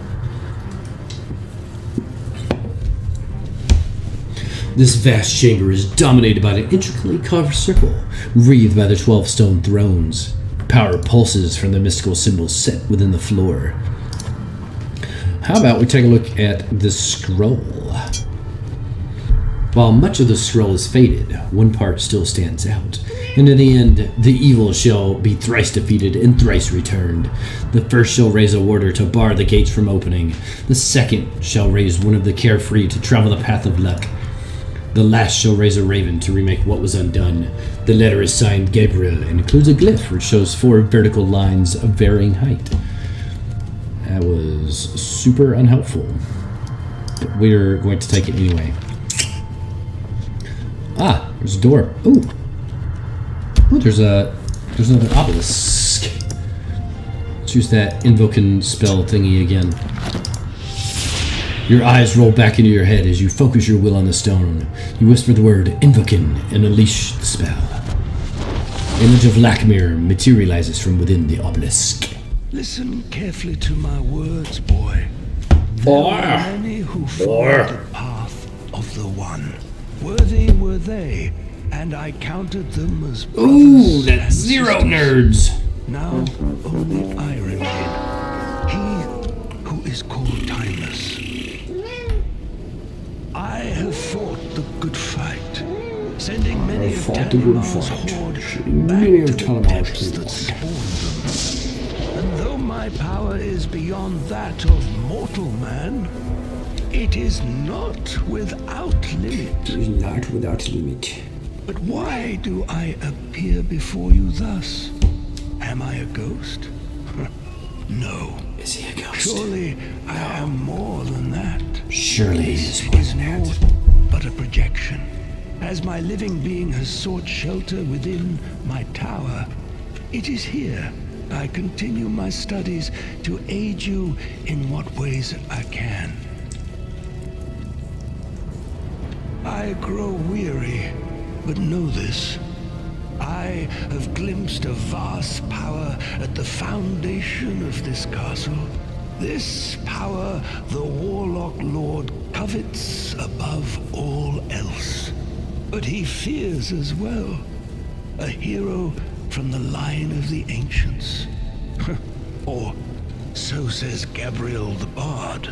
This vast chamber is dominated by an intricately carved circle, wreathed by the 12 stone thrones. Power pulses from the mystical symbols set within the floor. How about we take a look at the scroll? While much of the scroll is faded, one part still stands out. And in the end, the evil shall be thrice defeated and thrice returned. The first shall raise a warder to bar the gates from opening. The second shall raise one of the carefree to travel the path of luck. The last shall raise a raven to remake what was undone. The letter is signed Gabriel and includes a glyph which shows 4 vertical lines of varying height. That was super unhelpful, but we're going to take it anyway. Ah, there's a door. Ooh. Oh, there's another obelisk. Let's use that invoking spell thingy again. Your eyes roll back into your head as you focus your will on the stone. You whisper the word invoking and unleash the spell. Image of Lakmir materializes from within the obelisk. Listen carefully to my words, boy. There were many who followed the path of the One. Worthy were they, and I counted them as brothers. Ooh, that's 0 nerds. Now only I remain. He who is called Timeless. I have fought the good fight, sending many of Telemar's horde back to the depths that spawned them. And though my power is beyond that of mortal man, it is not without limit. It is not without limit. But why do I appear before you thus? Am I a ghost? No. Is he a ghost? Surely I am more than that. Surely This he is naught but a projection. As my living being has sought shelter within my tower, it is here I continue my studies to aid you in what ways I can. I grow weary, but know this. I have glimpsed a vast power at the foundation of this castle. This power the Warlock Lord covets above all else. But he fears as well. A hero from the line of the ancients. Or so says Gabriel the Bard.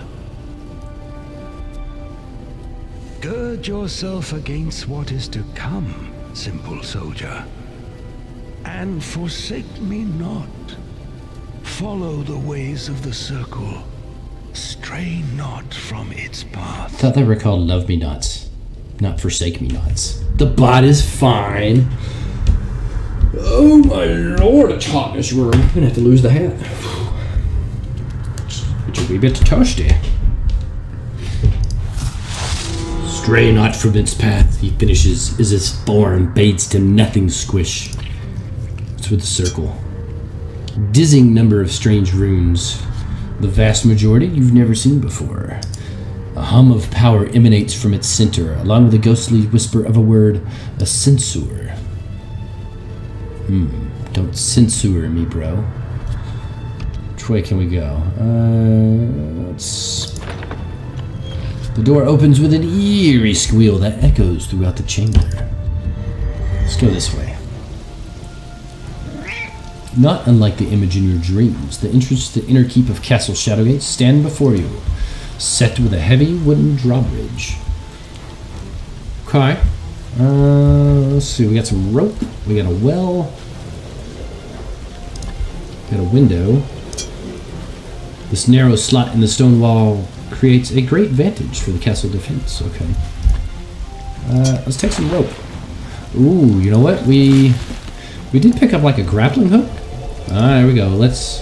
Gird yourself against what is to come, simple soldier. And forsake me not. Follow the ways of the circle. Stray not from its path. I thought they were called Love Me Nots, not Forsake Me Nots. The bot is fine. Oh my lord, it's hot in this room. I'm gonna have to lose the hat. It's a wee bit toasty. Stray not from its path, he finishes, as his form bades him nothing squish. It's with the circle. Dizzying number of strange runes. The vast majority you've never seen before. A hum of power emanates from its center, along with a ghostly whisper of a word, a censor. Don't censor me, bro. Which way can we go? The door opens with an eerie squeal that echoes throughout the chamber. Let's go this way. Not unlike the image in your dreams, the entrance to the inner keep of Castle Shadowgate stand before you, set with a heavy wooden drawbridge. Okay. Let's see, we got some rope, we got a well, got a window. This narrow slot in the stone wall creates a great vantage for the castle defense. Okay. Let's take some rope. Ooh, you know what? We did pick up like a grappling hook. There we go. Let's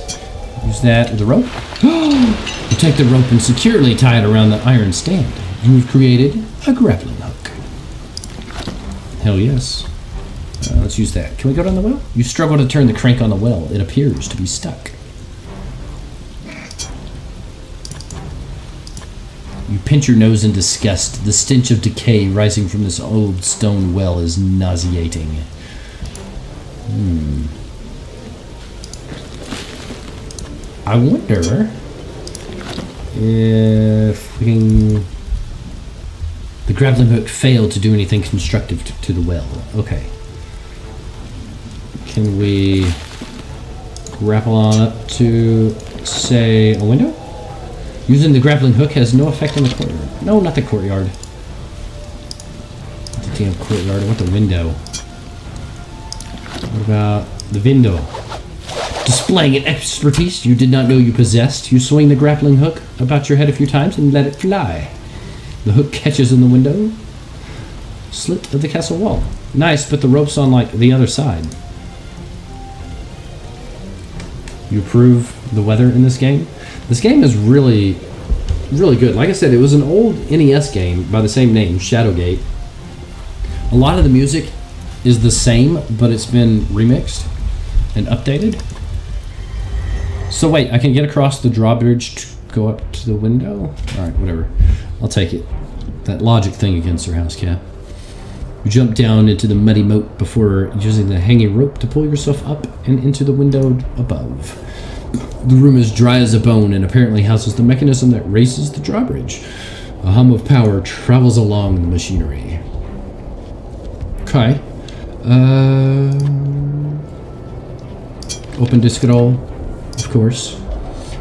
use that with the rope. You take the rope and securely tie it around the iron stand. You've created a grappling hook. Hell yes. Let's use that. Can we go down the well? You struggle to turn the crank on the well. It appears to be stuck. You pinch your nose in disgust. The stench of decay rising from this old stone well is nauseating. I wonder if we can... The grappling hook failed to do anything constructive to the well. Okay. Can we grapple on up to, say, a window? Using the grappling hook has no effect on the courtyard. No, not the courtyard. Not the damn courtyard. I want the window. What about the window? Displaying an expertise you did not know you possessed, you swing the grappling hook about your head a few times and let it fly. The hook catches in the window slit of the castle wall. Nice, but the rope's on, like, the other side. You approve the weather in this game? This game is really, really good. Like I said, it was an old NES game by the same name, Shadowgate. A lot of the music is the same, but it's been remixed and updated. So wait, I can get across the drawbridge to go up to the window? Alright, whatever. I'll take it. That logic thing again, Sir Housecat. You jump down into the muddy moat before using the hanging rope to pull yourself up and into the window above. The room is dry as a bone and apparently houses the mechanism that raises the drawbridge. A hum of power travels along the machinery. Okay. Open to scroll, of course.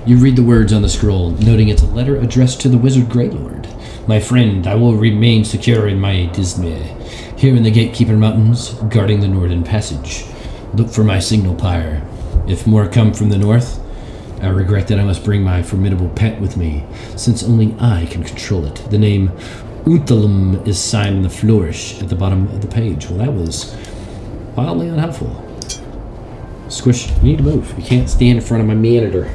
You read the words on the scroll, noting it's a letter addressed to the wizard Greylord. My friend, I will remain secure in my Disney. Here in the Gatekeeper Mountains, guarding the northern passage. Look for my signal pyre. If more come from the north, I regret that I must bring my formidable pet with me, since only I can control it. The name Unthalum is signed in the flourish at the bottom of the page. Well, that was wildly unhelpful. Squish, you need to move. You can't stand in front of my monitor.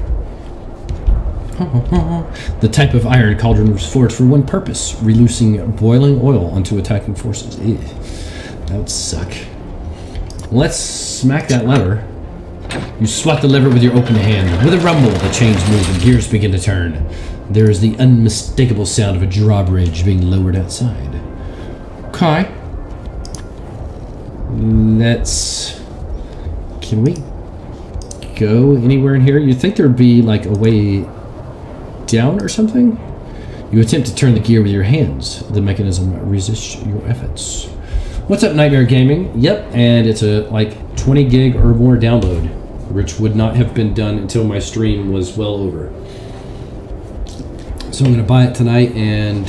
The type of iron cauldron was forged for one purpose, releasing boiling oil onto attacking forces. Ew. That would suck. Let's smack that lever. You swat the lever with your open hand. With a rumble, the chains move and gears begin to turn. There is the unmistakable sound of a drawbridge being lowered outside. Okay. Can we go anywhere in here? You'd think there'd be like a way down or something? You attempt to turn the gear with your hands. The mechanism resists your efforts. What's up, Nightmare Gaming? Yep, and it's a like 20 gig or more download, which would not have been done until my stream was well over. So I'm going to buy it tonight and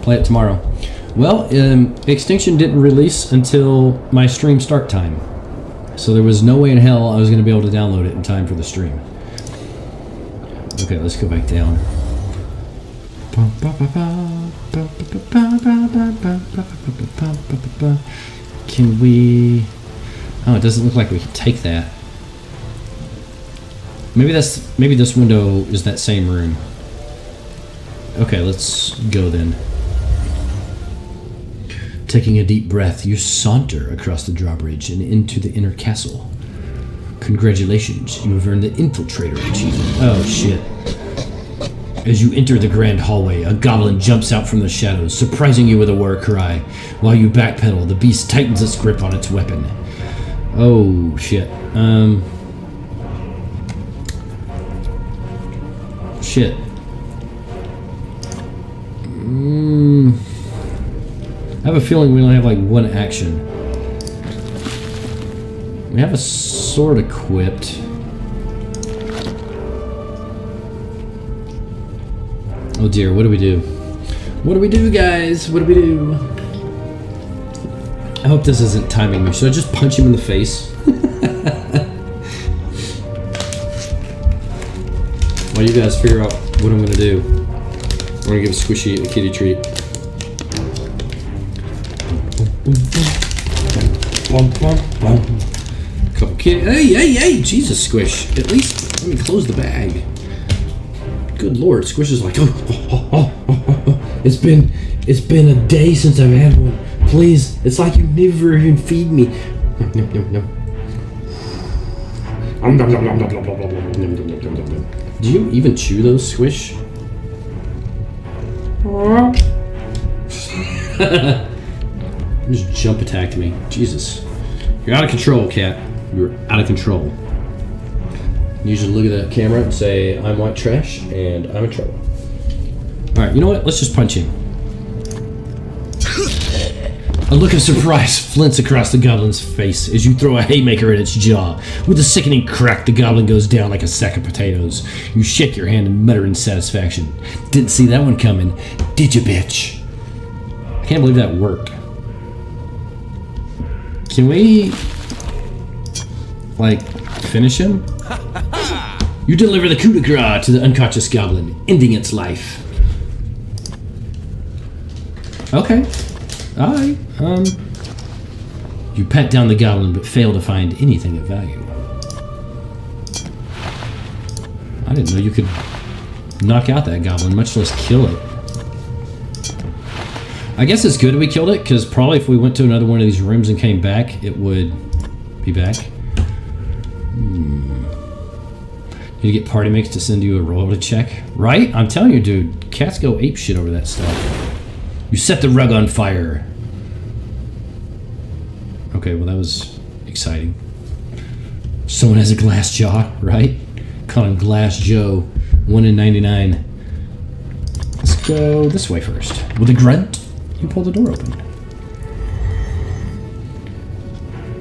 play it tomorrow. Well, Extinction didn't release until my stream start time. So there was no way in hell I was going to be able to download it in time for the stream. Okay, let's go back down. Can we... Oh, it doesn't look like we can take that. Maybe this window is that same room. Okay, let's go then. Taking a deep breath, you saunter across the drawbridge and into the inner castle. Congratulations, you have earned the Infiltrator achievement. Oh, shit. As you enter the grand hallway, a goblin jumps out from the shadows, surprising you with a war cry. While you backpedal, the beast tightens its grip on its weapon. Oh, shit. Shit. I have a feeling we only have like one action. We have a sword equipped. Oh dear, what do we do? What do we do, guys? What do we do? I hope this isn't timing me. Should I just punch him in the face? While you guys figure out what I'm gonna do. I'm gonna give Squishy a kitty treat. Couple kitty. Hey! Jesus, Squish. At least let me close the bag. Good Lord, Squish is like, It's been a day since I've had one. Please, it's like you never even feed me. Do you even chew those, Squish? Just jump attacked me. Jesus. You're out of control, cat. You're out of control. Usually look at the camera and say, I'm white trash and I'm in trouble. Alright, you know what? Let's just punch him. A look of surprise flints across the goblin's face as you throw a haymaker at its jaw. With a sickening crack, the goblin goes down like a sack of potatoes. You shake your hand and mutter in satisfaction. Didn't see that one coming, did you, bitch? I can't believe that worked. Can we, like, finish him? You deliver the coup de grace to the unconscious goblin, ending its life. Okay. Alright, you pat down the goblin but fail to find anything of value. I didn't know you could knock out that goblin, much less kill it. I guess it's good we killed it, because probably if we went to another one of these rooms and came back, it would be back. Need to get party mates to send you a royalty check. Right? I'm telling you, dude, cats go apeshit over that stuff. You set the rug on fire. Okay, well that was exciting. Someone has a glass jaw, right? Call him Glass Joe, 1 in 99. Let's go this way first. With a grunt, you pull the door open.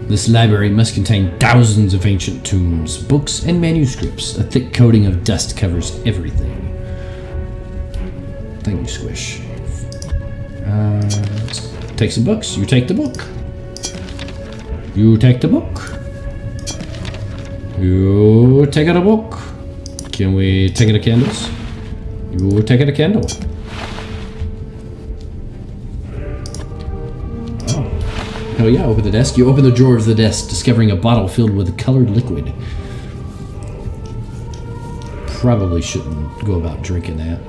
This library must contain thousands of ancient tombs, books, and manuscripts. A thick coating of dust covers everything. Thank you, Squish. Let's take some books. You take the book. You take the book. You take out a book. Can we take out a candles? You take out a candle. Oh. Hell yeah, open the desk. You open the drawer of the desk, discovering a bottle filled with colored liquid. Probably shouldn't go about drinking that.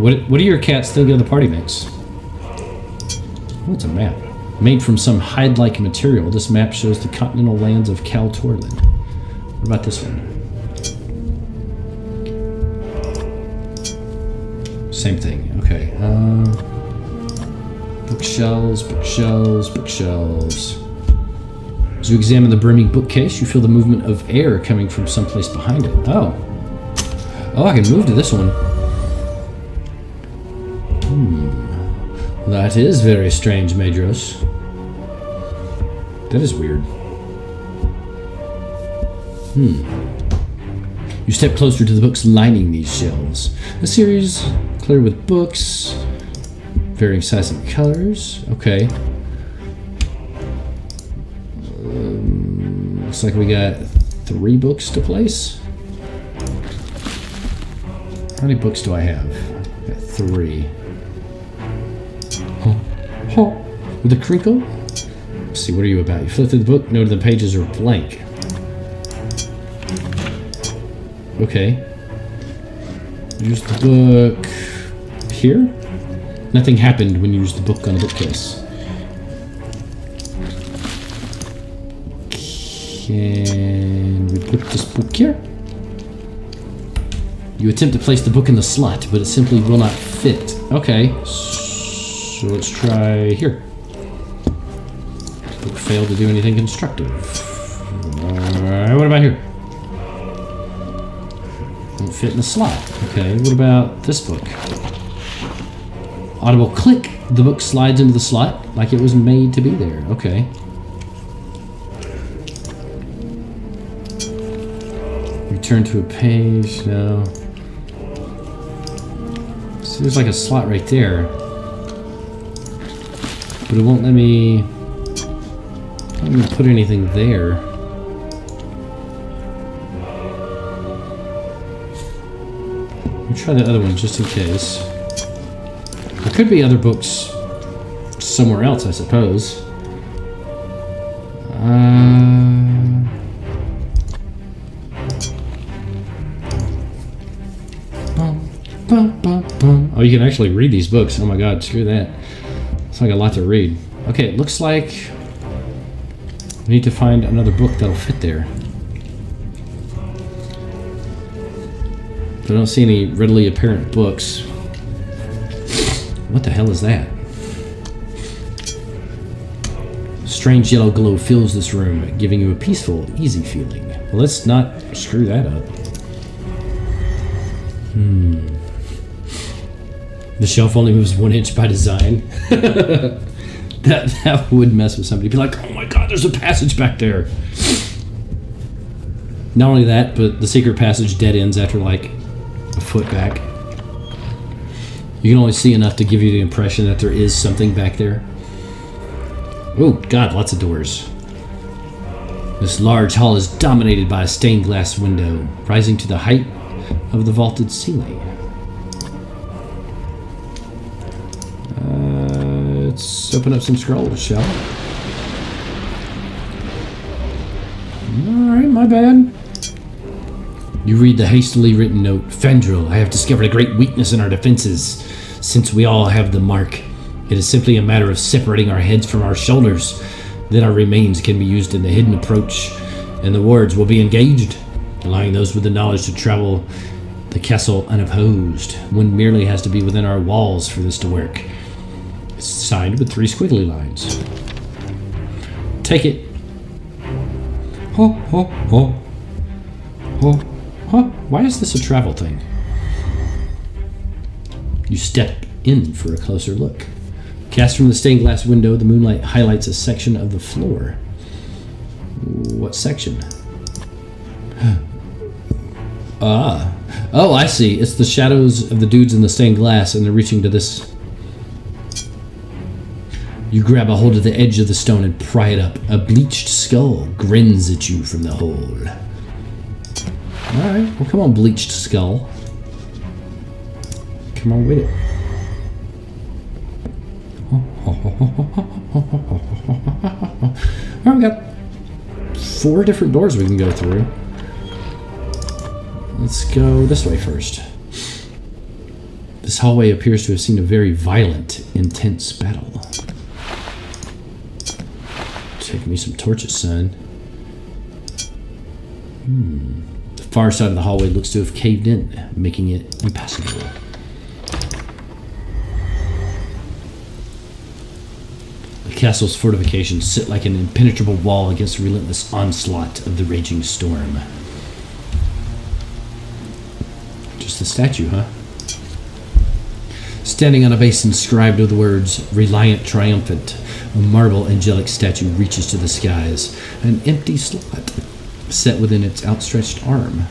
What do your cats think of the party mix? Oh, it's a map. Made from some hide-like material, this map shows the continental lands of Cal Torlin. What about this one? Same thing, okay. Bookshelves, bookshelves, bookshelves. As you examine the brimming bookcase, you feel the movement of air coming from someplace behind it. Oh, I can move to this one. That is very strange, Medros. That is weird. You step closer to the books lining these shelves. A series clear with books, varying sizes and colors. Okay. Looks like we got 3 books to place. How many books do I have? I got 3. With a crinkle? Let's see, what are you about? You flip through the book, note the pages are blank. Okay. Use the book here? Nothing happened when you used the book on the bookcase. Can we put this book here? You attempt to place the book in the slot, but it simply will not fit. Okay. So let's try here. Book failed to do anything constructive. What about here? Won't fit in the slot. Okay, what about this book? Audible click. The book slides into the slot like it was made to be there. Okay. Return to a page. No. So there's like a slot right there. But it won't let me put anything there. Let me try the other one just in case. There could be other books somewhere else, I suppose. Oh, you can actually read these books. Oh my god, screw that. It's like a lot to read. Okay, it looks like we need to find another book that'll fit there. But I don't see any readily apparent books. What the hell is that? strange yellow glow fills this room, giving you a peaceful, easy feeling. Well, let's not screw that up. The shelf only moves 1 inch by design. That would mess with somebody. Be like, oh my god, there's a passage back there. Not only that, but the secret passage dead ends after like a foot back. You can only see enough to give you the impression that there is something back there. Oh god, lots of doors. This large hall is dominated by a stained glass window, rising to the height of the vaulted ceiling. Let's open up some scrolls, shall we? Alright, my bad. You read the hastily written note. Fendril, I have discovered a great weakness in our defenses. Since we all have the mark, it is simply a matter of separating our heads from our shoulders. Then our remains can be used in the hidden approach, and the wards will be engaged, allowing those with the knowledge to travel the castle unopposed. One merely has to be within our walls for this to work. It's signed with 3 squiggly lines. Take it. Ho, ho, ho. Ho, ho. Why is this a travel thing? You step in for a closer look. Cast from the stained glass window, the moonlight highlights a section of the floor. What section? Oh, I see. It's the shadows of the dudes in the stained glass, and they're reaching to this. You grab a hold of the edge of the stone and pry it up. A bleached skull grins at you from the hole. Alright, well come on, bleached skull. Come on with it. Alright, we got 4 different doors we can go through. Let's go this way first. This hallway appears to have seen a very violent, intense battle. Take me some torches, son. The far side of the hallway looks to have caved in, making it impassable. The castle's fortifications sit like an impenetrable wall against the relentless onslaught of the raging storm. Just a statue, huh? Standing on a base inscribed with the words, Reliant Triumphant, a marble angelic statue reaches to the skies, an empty slot set within its outstretched arm.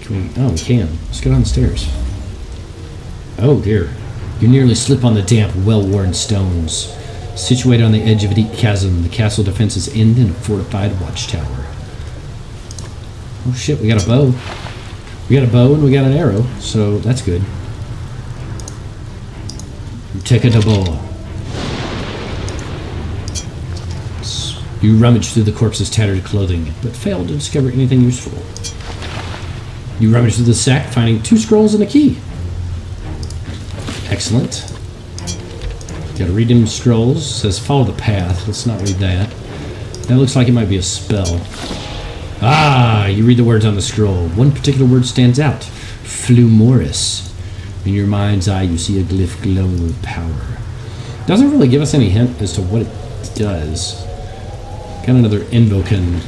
Can we? Oh, we can. Let's go down the stairs. Oh dear. You nearly slip on the damp, well-worn stones. Situated on the edge of a deep chasm, the castle defenses end in a fortified watchtower. Oh shit, we got a bow. We got a bow and we got an arrow, so that's good. Take a bow. You rummage through the corpse's tattered clothing, but fail to discover anything useful. You rummage through the sack, finding 2 scrolls and a key. Excellent. Gotta read them scrolls. It says follow the path. Let's not read that. That looks like it might be a spell. Ah, you read the words on the scroll. One particular word stands out. Flumoris. In your mind's eye, you see a glyph glowing with power. Doesn't really give us any hint as to what it does. Got another invocation.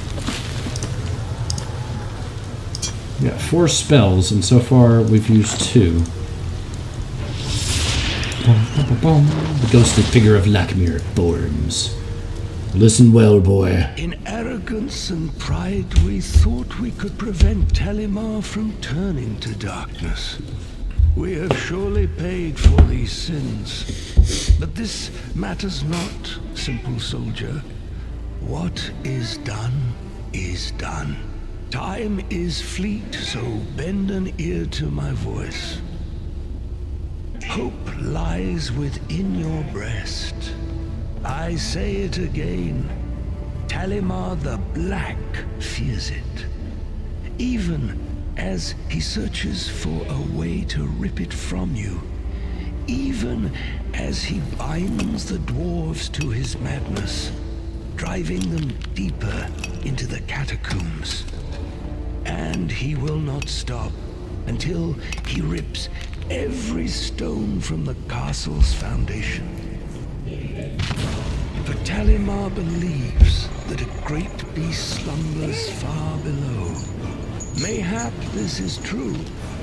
We got 4 spells, and so far we've used 2. The ghostly figure of Lakmir forms. Listen well, boy. In arrogance and pride, we thought we could prevent Talimar from turning to darkness. We have surely paid for these sins. But this matters not, simple soldier. What is done is done. Time is fleet, so bend an ear to my voice. Hope lies within your breast. I say it again. Talimar the Black fears it. Even as he searches for a way to rip it from you. Even as he binds the dwarves to his madness, driving them deeper into the catacombs. And he will not stop until he rips every stone from the castle's foundation. For Talimar believes that a great beast slumbers far below. Mayhap this is true,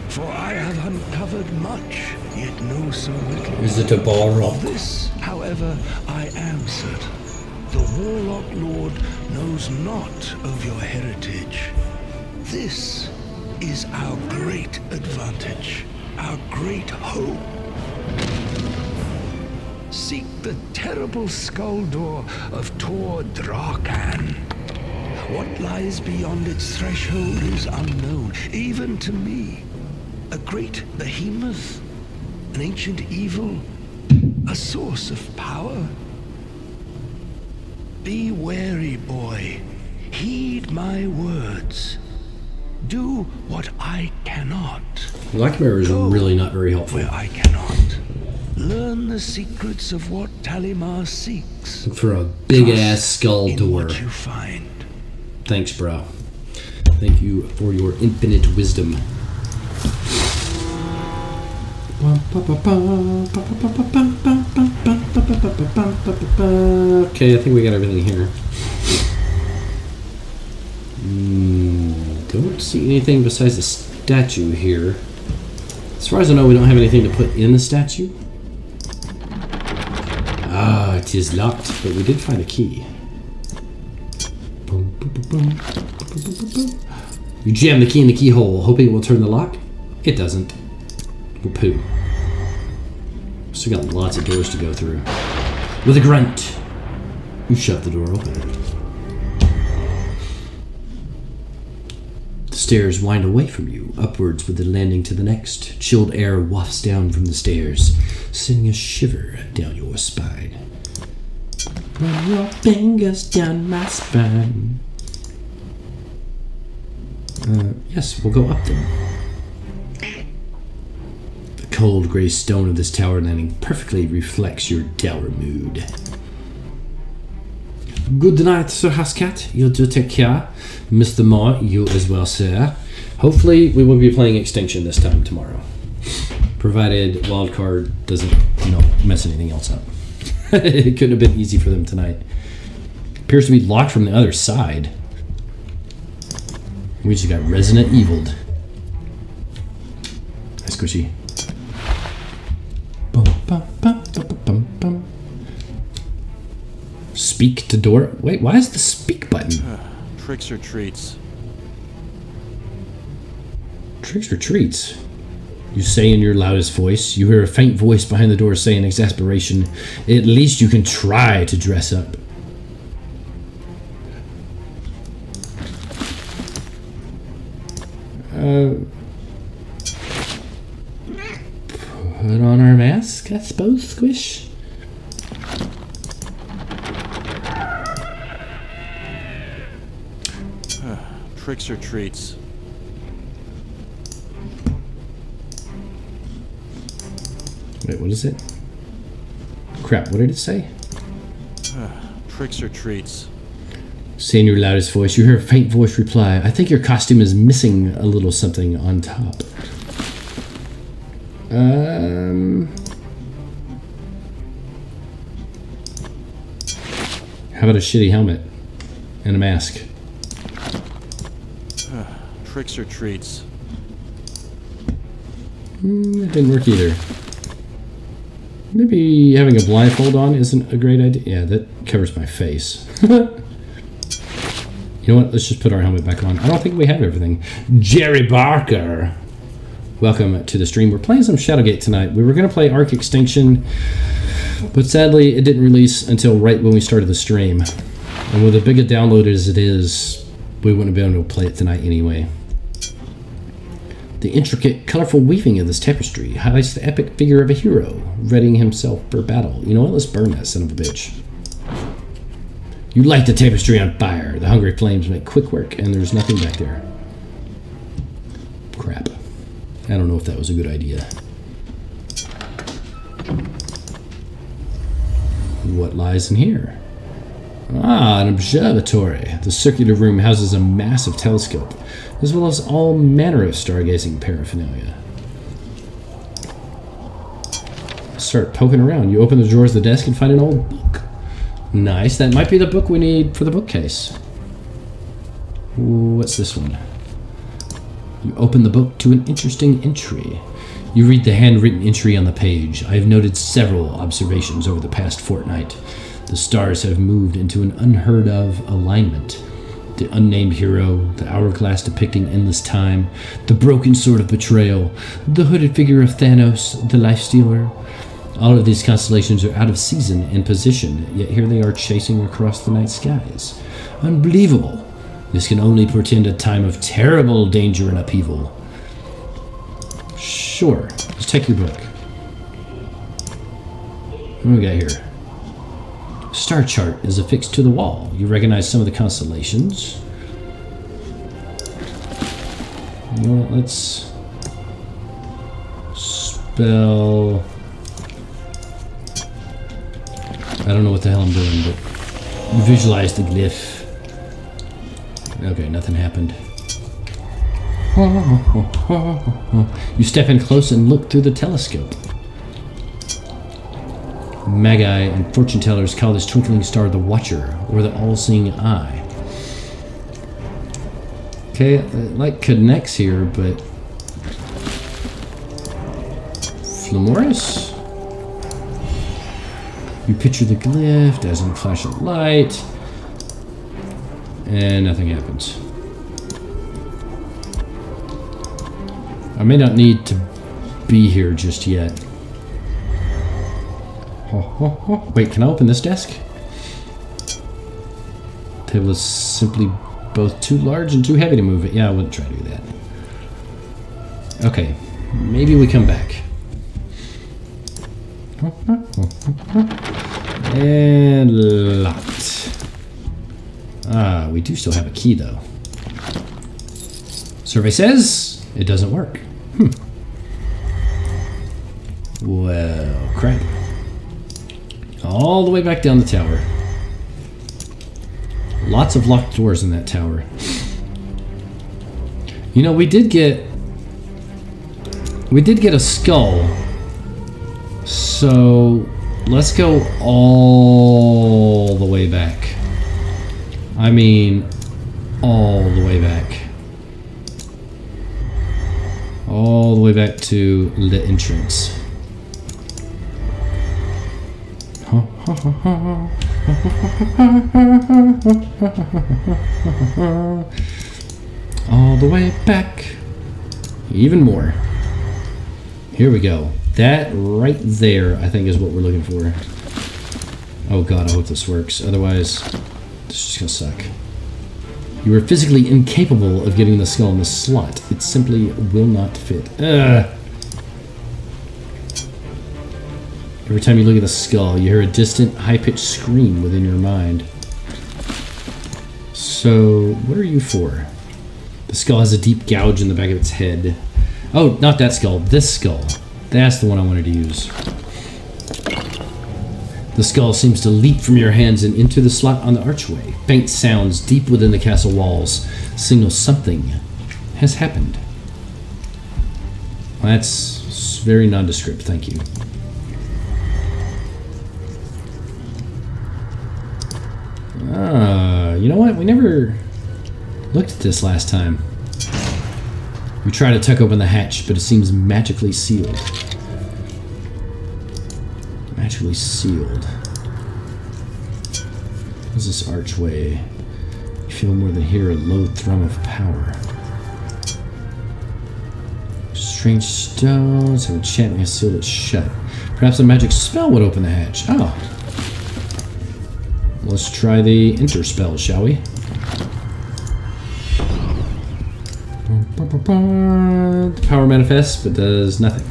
for I have uncovered much, yet know so little. Is it a Balrog? Of this, however, I am certain. The Warlock Lord knows not of your heritage. This is our great advantage, our great hope. Seek the terrible skull door of Tor Drakan. What lies beyond its threshold is unknown, even to me. A great behemoth, an ancient evil, a source of power. Be wary, boy. Heed my words. Do what I cannot. Black Mirror is really not very helpful. Where I cannot. Learn the secrets of what Talimar seeks. Look for a big-ass skull in door. what you find. Thanks, bro. Thank you for your infinite wisdom. Okay, I think we got everything here. Don't see anything besides the statue here. As far as I know, we don't have anything to put in the statue. Ah, it is locked, but we did find a key. You jam the key in the keyhole, hoping it will turn the lock. It doesn't. Well, poo. Still got lots of doors to go through. With a grunt, you shut the door open. The stairs wind away from you, upwards with the landing to the next. Chilled air wafts down from the stairs, sending a shiver down your spine. Run your fingers down my spine. Yes, we'll go up then. The cold gray stone of this tower landing perfectly reflects your dour mood. Good night, Sir Housecat. You do take care. Mr. Moore, you as well, sir. Hopefully, we will be playing Extinction this time tomorrow. Provided Wildcard doesn't, mess anything else up. It couldn't have been easy for them tonight. Appears to be locked from the other side. We just got Resident Evil'd. Hi, Squishy. Speak to door. Wait, why is the speak button? Tricks or treats? Tricks or treats? You say in your loudest voice. You hear a faint voice behind the door saying in exasperation, at least you can try to dress up. Put on our mask, I suppose, Squish. Tricks or treats? Wait, what is it? Crap, what did it say? Tricks or treats? Say in your loudest voice. You hear a faint voice reply. I think your costume is missing a little something on top. How about a shitty helmet and a mask? Tricks or treats? It didn't work either. Maybe having a blindfold on isn't a great idea. Yeah, that covers my face. You know what? Let's just put our helmet back on. I don't think we have everything. Jerry Barker. Welcome to the stream. We're playing some Shadowgate tonight. We were going to play Ark Extinction, but sadly it didn't release until right when we started the stream. And with as big a download as it is, we wouldn't be able to play it tonight anyway. The intricate, colorful weaving of this tapestry highlights the epic figure of a hero, readying himself for battle. You know what? Let's burn that son of a bitch. You light the tapestry on fire. The hungry flames make quick work, and there's nothing back there. Crap. I don't know if that was a good idea. What lies in here? Ah, an observatory. The circular room houses a massive telescope, as well as all manner of stargazing paraphernalia. Start poking around. You open the drawers of the desk and find an old book. Nice. That might be the book we need for the bookcase. What's this one? You open the book to an interesting entry. You read the handwritten entry on the page. I have noted several observations over the past fortnight. The stars have moved into an unheard of alignment. The unnamed hero, the hourglass depicting endless time, the broken sword of betrayal, the hooded figure of Thanos, the life stealer. All of these constellations are out of season and position, yet here they are chasing across the night skies. Unbelievable. This can only portend a time of terrible danger and upheaval. Sure. Let's take your book. What do we got here? Star chart is affixed to the wall. You recognize some of the constellations. You know what, let's spell... I don't know what the hell I'm doing, but visualize the glyph. Okay, nothing happened. You step in close and look through the telescope. Magi and fortune tellers call this twinkling star the Watcher, or the all-seeing eye. Okay, it like connects here, but... Flamoris? You picture the glyph, dazzling flash of light, and nothing happens. I may not need to be here just yet. Wait, can I open this desk? Table is simply both too large and too heavy to move it. Yeah, I wouldn't try to do that. Okay, maybe we come back. And locked. Ah, we do still have a key though. Survey says it doesn't work. Well, crap. All the way back down the tower. Lots of locked doors in that tower. You know, we did get a skull. So let's go all the way back. I mean, all the way back. All the way back to the entrance. All the way back. Even more. Here we go. That right there, I think, is what we're looking for. Oh god, I hope this works. Otherwise, this is just gonna suck. You are physically incapable of getting the skull in the slot. It simply will not fit. Every time you look at the skull, you hear a distant, high-pitched scream within your mind. So, what are you for? The skull has a deep gouge in the back of its head. Oh, not that skull. This skull. That's the one I wanted to use. The skull seems to leap from your hands and into the slot on the archway. Faint sounds deep within the castle walls signal something has happened. Well, that's very nondescript, thank you. You know what? We never looked at this last time. We try to tuck open the hatch, but it seems magically sealed. Magically sealed. What's this archway? You feel more than hear a low thrum of power. Strange stones have enchantment has sealed it shut. Perhaps a magic spell would open the hatch. Oh. Let's try the enter spell, shall we? The power manifests, but does nothing.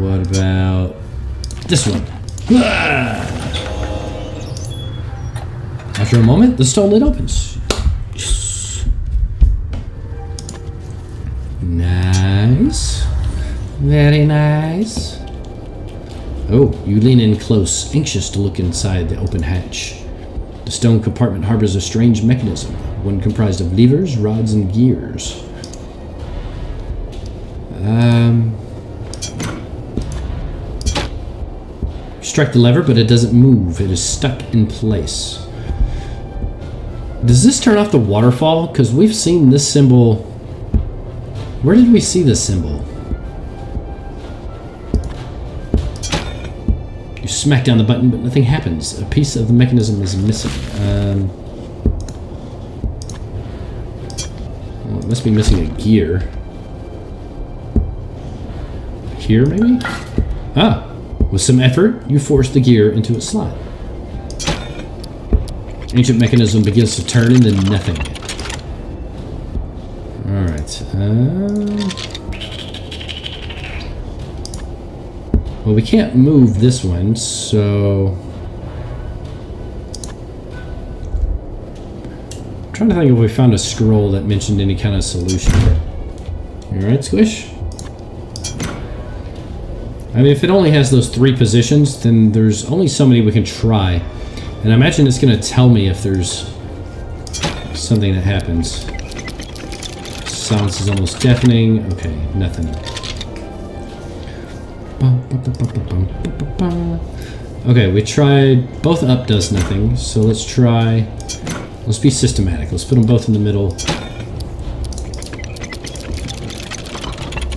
What about this one? After a moment, the stone lid opens. Nice. Very nice. Oh, you lean in close, anxious to look inside the open hatch. The stone compartment harbors a strange mechanism, one comprised of levers, rods, and gears. strike the lever, but it doesn't move. It is stuck in place. Does this turn off the waterfall? Because we've seen this symbol. Where did we see this symbol? You smack down the button, but nothing happens. A piece of the mechanism is missing. Well, it must be missing a gear. Here, maybe? Ah! With some effort, you force the gear into its slot. Ancient mechanism begins to turn into nothing. Alright. Well, we can't move this one, so... I'm trying to think if we found a scroll that mentioned any kind of solution. Alright, Squish? I mean, if it only has those 3 positions, then there's only so many we can try. And I imagine it's going to tell me if there's something that happens. Silence is almost deafening. Okay, nothing. Okay, we tried... Both up does nothing, so let's try... Let's be systematic. Let's put them both in the middle.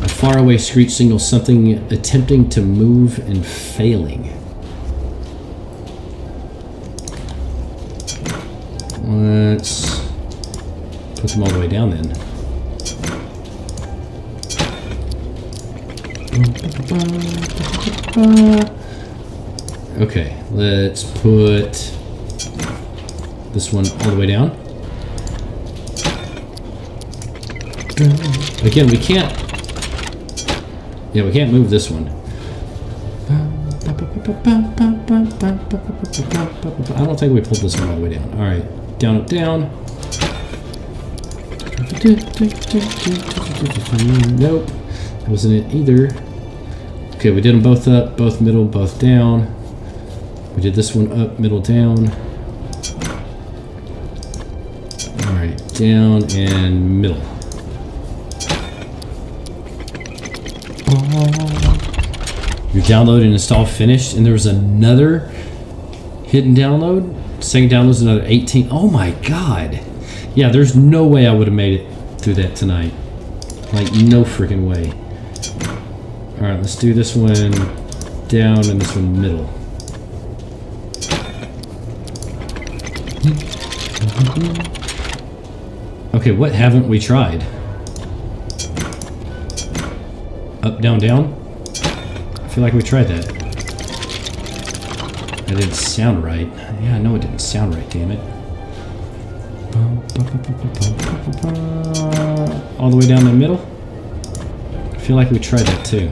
A faraway screech signals something attempting to move and failing. Let's put them all the way down then. Okay, let's put this one all the way down. Again, we can't... Yeah, we can't move this one. I don't think we pulled this one all the way down. Alright, down, up, down. Nope, that wasn't it either. Okay, we did them both up, both middle, both down. We did this one up, middle, down. Alright, down and middle. Your download and install finished, and there was another hidden download. Second download is another 18. Oh my god. Yeah, there's no way I would have made it through that tonight. Like, no freaking way. Alright, let's do this one down and this one middle. Okay, what haven't we tried? Up, down, down? I feel like we tried that. That didn't sound right. Yeah, I know it didn't sound right, damn it. All the way down the middle? I feel like we tried that too.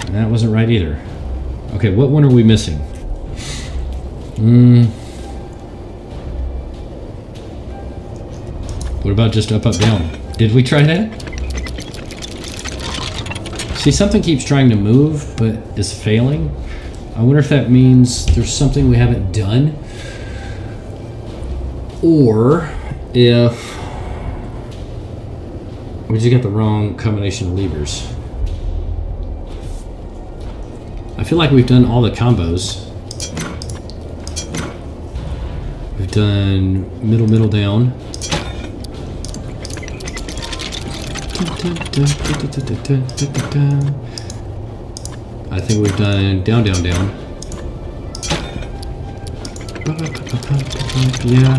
And that wasn't right either. Okay, what one are we missing? What about just up, up, down? Did we try that? See, something keeps trying to move, but is failing. I wonder if that means there's something we haven't done. Or if we just got the wrong combination of levers. I feel like we've done all the combos. We've done middle, middle, down. I think we've done down, down, down. Yeah.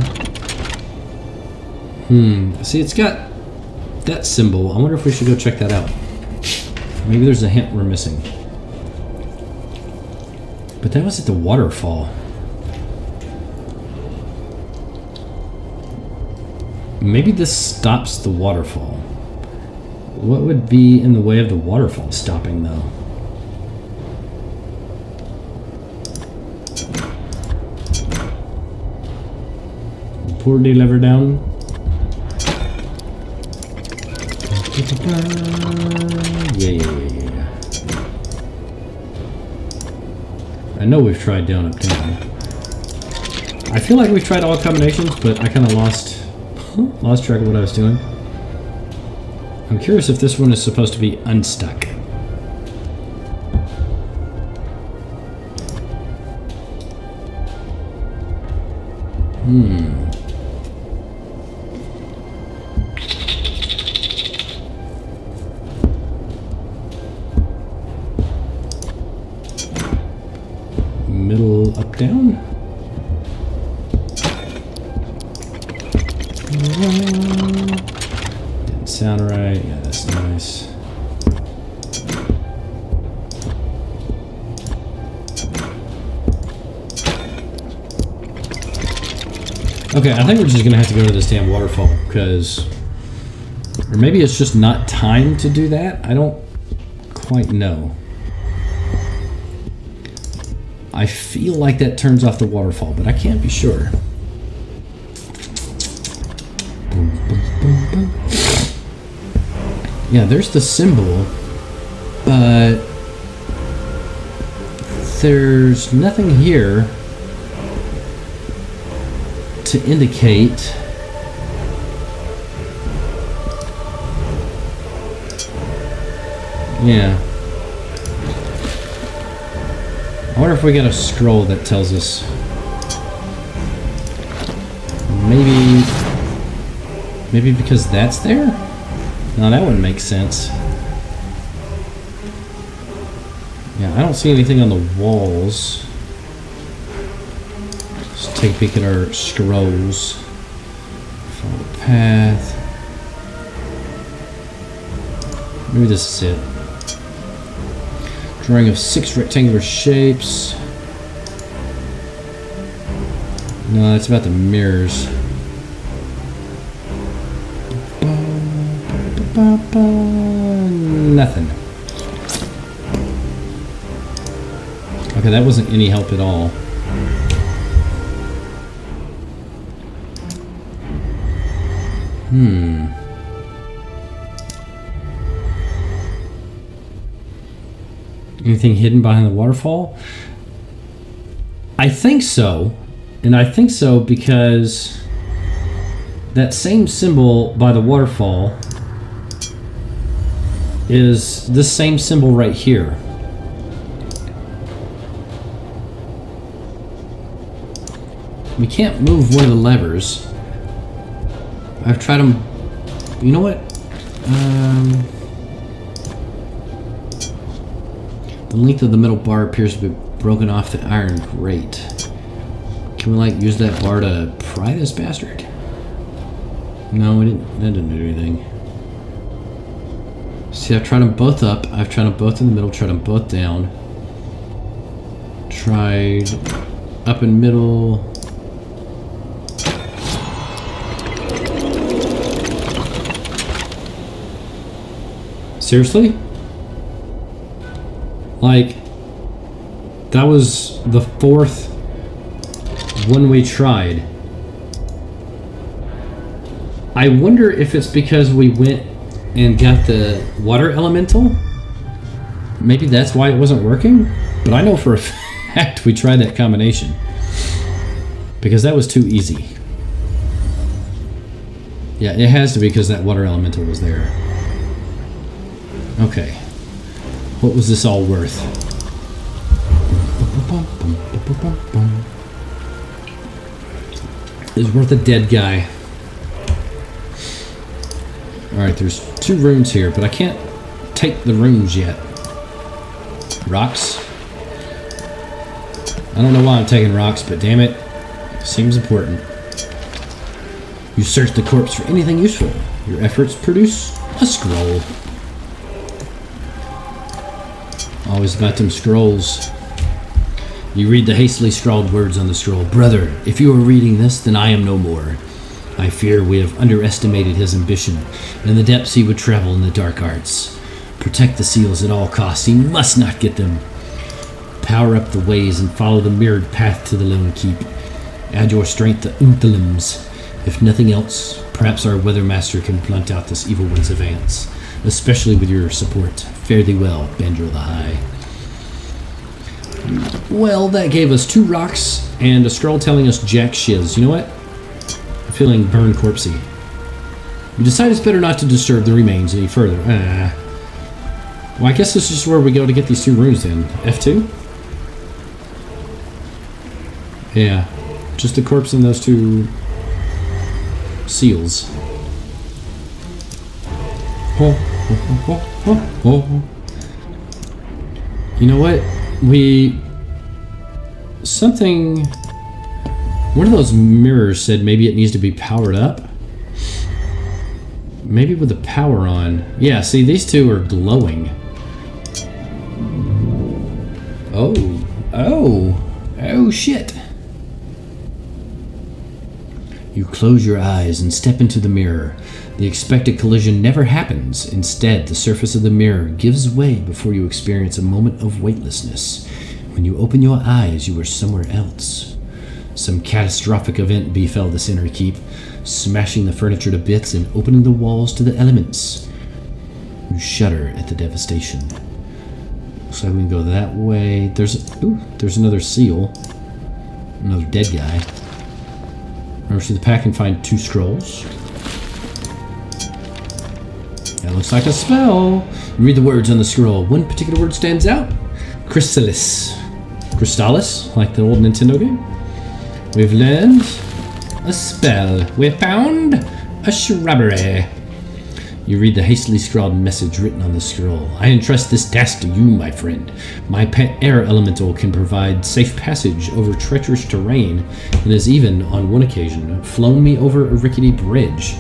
See, it's got that symbol. I wonder if we should go check that out. Maybe there's a hint we're missing. But that was at the waterfall. Maybe this stops the waterfall. What would be in the way of the waterfall stopping, though? Pull the lever down. Yeah. I know we've tried down, up, down. I feel like we've tried all combinations, but I kind of lost track of what I was doing. I'm curious if this one is supposed to be unstuck. Middle, up, down. Didn't sound right. Yeah, that's nice. Okay, I think we're just gonna have to go to this damn waterfall because, or maybe it's just not time to do that. I don't quite know. I feel like that turns off the waterfall, but I can't be sure. Yeah, there's the symbol, but there's nothing here to indicate yeah. I wonder if we got a scroll that tells us. Maybe because that's there? No, that wouldn't make sense. Yeah, I don't see anything on the walls. Let's take a peek at our scrolls. Follow the path. Maybe this is it. Drawing of 6 rectangular shapes. No, that's about the mirrors. Nothing. Okay, that wasn't any help at all. Anything hidden behind the waterfall? I think so. And I think so because that same symbol by the waterfall is this same symbol right here. We can't move one of the levers. I've tried them. You know what? The length of the metal bar appears to be broken off the iron grate. Can we like use that bar to pry this bastard? No, we didn't. That didn't do anything. See, I've tried them both up. I've tried them both in the middle. Tried them both down. Tried up and middle. Seriously? Like, that was the 4th one we tried. I wonder if it's because we went and got the water elemental. Maybe that's why it wasn't working. But I know for a fact we tried that combination. Because that was too easy. Yeah, it has to be because that water elemental was there. Okay. What was this all worth? It was worth a dead guy. Alright, there's 2 runes here, but I can't take the runes yet. Rocks? I don't know why I'm taking rocks, but damn it, seems important. You search the corpse for anything useful. Your efforts produce a scroll. Always about them scrolls. You read the hastily scrawled words on the scroll. Brother, if you are reading this, then I am no more. I fear we have underestimated his ambition and the depths he would travel in the dark arts. Protect the seals at all costs. He must not get them. Power up the ways and follow the mirrored path to the lone keep. Add your strength to Unthalim's. If nothing else, perhaps our Weathermaster can blunt out this evil one's advance, especially with your support. Fare thee well, Bandril the High. Well, that gave us 2 rocks and a scroll telling us jack shiz. You know what? I'm feeling burn corpsey. We decide it's better not to disturb the remains any further. Well, I guess this is just where we go to get these 2 runes then. F2? Yeah. Just the corpse and those two seals. Oh, oh, oh, oh, oh. You know what? One of those mirrors said maybe it needs to be powered up. Maybe with the power on. Yeah, see, these two are glowing. Oh, shit. You close your eyes and step into the mirror. The expected collision never happens. Instead, the surface of the mirror gives way before you experience a moment of weightlessness. When you open your eyes, you are somewhere else. Some catastrophic event befell the center keep, smashing the furniture to bits and opening the walls to the elements. You shudder at the devastation. Looks like we can go that way. There's another seal. Another dead guy. Over to the pack and find 2 scrolls. That looks like a spell. You read the words on the scroll. One particular word stands out. Crystallis. Crystallis, like the old Nintendo game. We've learned a spell. We found a shrubbery. You read the hastily scrawled message written on the scroll. I entrust this task to you, my friend. My pet air elemental can provide safe passage over treacherous terrain and has even, on one occasion, flown me over a rickety bridge.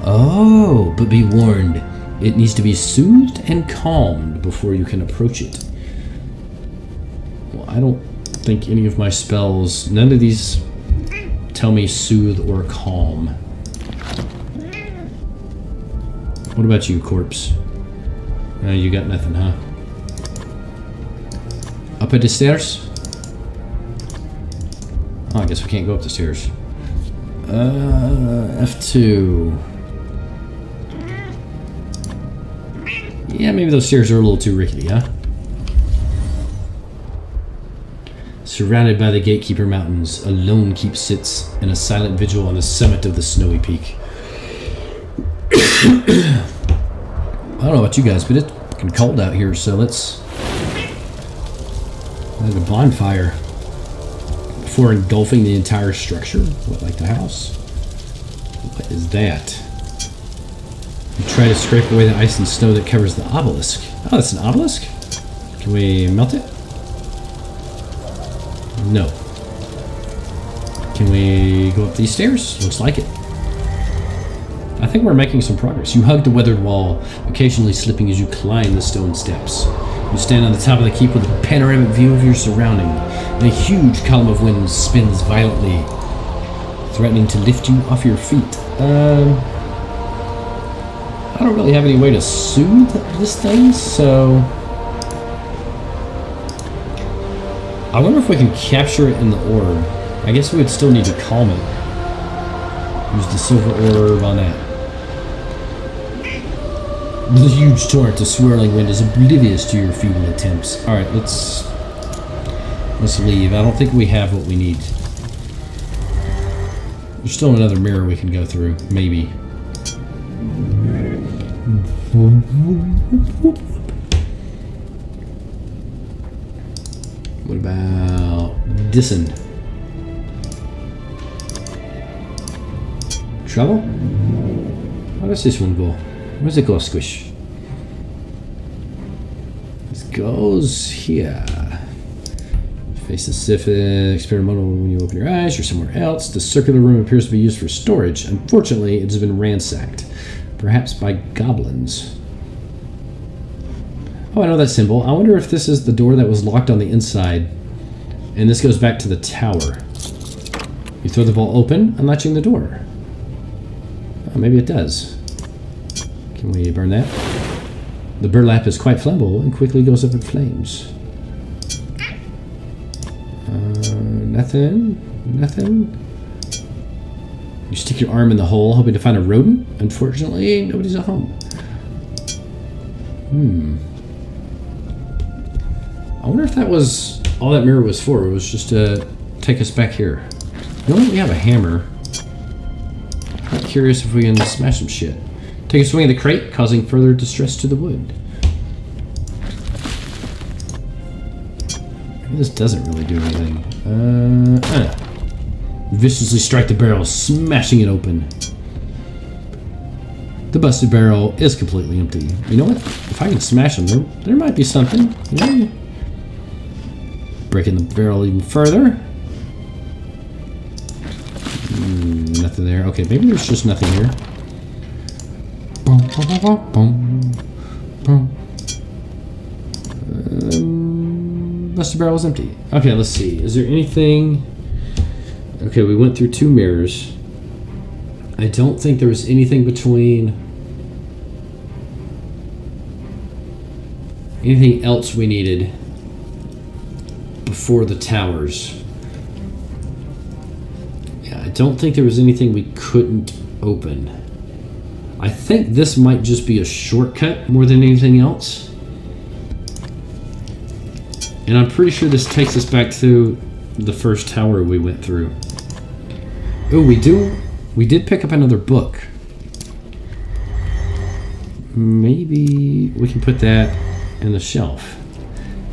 Oh, but be warned. It needs to be soothed and calmed before you can approach it. Well, I don't think any of my spells, none of these tell me soothe or calm. What about you, corpse? You got nothing, huh? Up the stairs? Oh, I guess we can't go up the stairs. F2. Yeah, maybe those stairs are a little too rickety, huh? Surrounded by the Gatekeeper Mountains, a lone keep sits in a silent vigil on the summit of the snowy peak. I don't know about you guys, but it's fucking cold out here, so let's have a bonfire before engulfing the entire structure. What, like the house? What is that? You try to scrape away the ice and snow that covers the obelisk. Oh, that's an obelisk? Can we melt it? No. Can we go up these stairs? Looks like it. I think we're making some progress. You hug the weathered wall, occasionally slipping as you climb the stone steps. You stand on the top of the keep with a panoramic view of your surrounding, and a huge column of wind spins violently, threatening to lift you off your feet. I don't really have any way to soothe this thing, so I wonder if we can capture it in the orb. I guess we would still need to calm it. Use the silver orb on that. The huge torrent of swirling wind is oblivious to your feeble attempts. Alright, let's leave. I don't think we have what we need. There's still another mirror we can go through, maybe. What about Disson? Trouble? How does this one go? Where's it go, Squish? This goes here. Face the Sifid, experimental when you open your eyes, you're somewhere else. The circular room appears to be used for storage. Unfortunately, it has been ransacked. Perhaps by goblins. Oh, I know that symbol. I wonder if this is the door that was locked on the inside. And this goes back to the tower. You throw the ball open, unlatching the door. Oh, maybe it does. Can we burn that? The burlap is quite flammable and quickly goes up in flames. Nothing. You stick your arm in the hole, hoping to find a rodent. Unfortunately, nobody's at home. I wonder if that was all that mirror was for. It was just to take us back here. You know, we have a hammer. I'm curious if we can smash some shit. Take a swing at the crate, causing further distress to the wood. This doesn't really do anything. viciously strike the barrel, smashing it open. The busted barrel is completely empty. You know what? If I can smash them, there might be something. You know? Breaking the barrel even further. Nothing there. Okay, maybe there's just nothing here. Busted barrel is empty. Okay, let's see. Is there anything... Okay, we went through 2 mirrors. I don't think there was anything between... anything else we needed before the towers. Yeah, I don't think there was anything we couldn't open. I think this might just be a shortcut more than anything else. And I'm pretty sure this takes us back to the first tower we went through. Oh, we did pick up another book. Maybe we can put that in the shelf.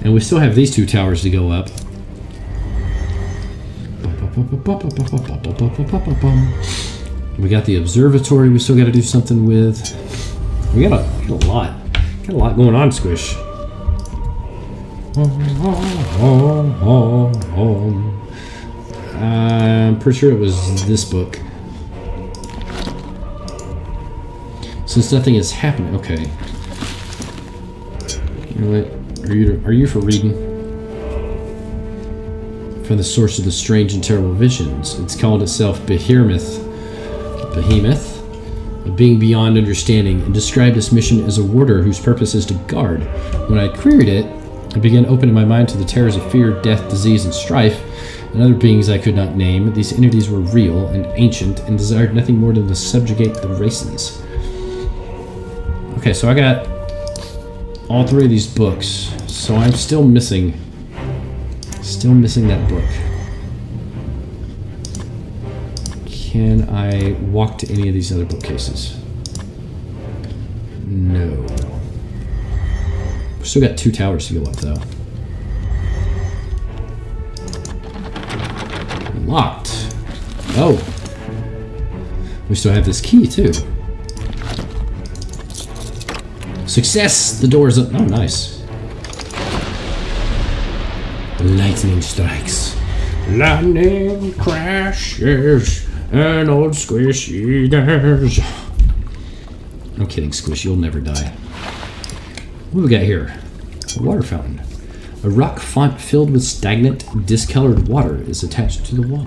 And we still have these 2 towers to go up. We got the observatory we still got to do something with. We got a lot. Got a lot going on, Squish. I'm pretty sure it was this book. Since nothing is happening, okay. You know what? Are you for reading? From the source of the strange and terrible visions. It's called itself Behemoth, a being beyond understanding, and described this mission as a warder whose purpose is to guard. When I queried it, I began opening my mind to the terrors of fear, death, disease, and strife, and other beings I could not name. These entities were real and ancient, and desired nothing more than to subjugate the races. Okay, so I got all 3 of these books, so I'm still missing that book. Can I walk to any of these other bookcases? No. We've still got 2 towers to go up, though. Locked. Oh. We still have this key, too. Success! The door's up. Oh, nice. Lightning strikes. Lightning crashes and old Squishy dies. I'm kidding, Squish. You'll never die. What do we got here? A water fountain. A rock font filled with stagnant, discolored water is attached to the wall.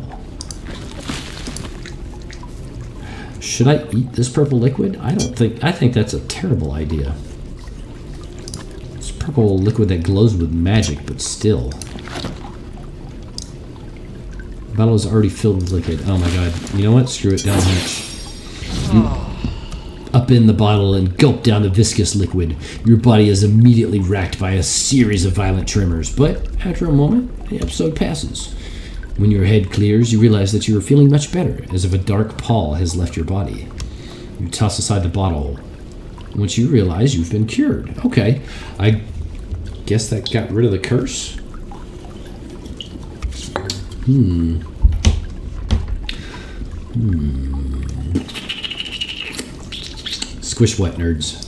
Should I eat this purple liquid? I think that's a terrible idea. It's purple liquid that glows with magic, but still. The bottle is already filled with liquid. Oh my god. You know what? Screw it. Down hatch. Up in the bottle and gulp down the viscous liquid. Your body is immediately racked by a series of violent tremors, but after a moment, the episode passes. When your head clears, you realize that you are feeling much better, as if a dark pall has left your body. You toss aside the bottle. Once you realize you've been cured. Okay, I guess that got rid of the curse? Squish wet nerds.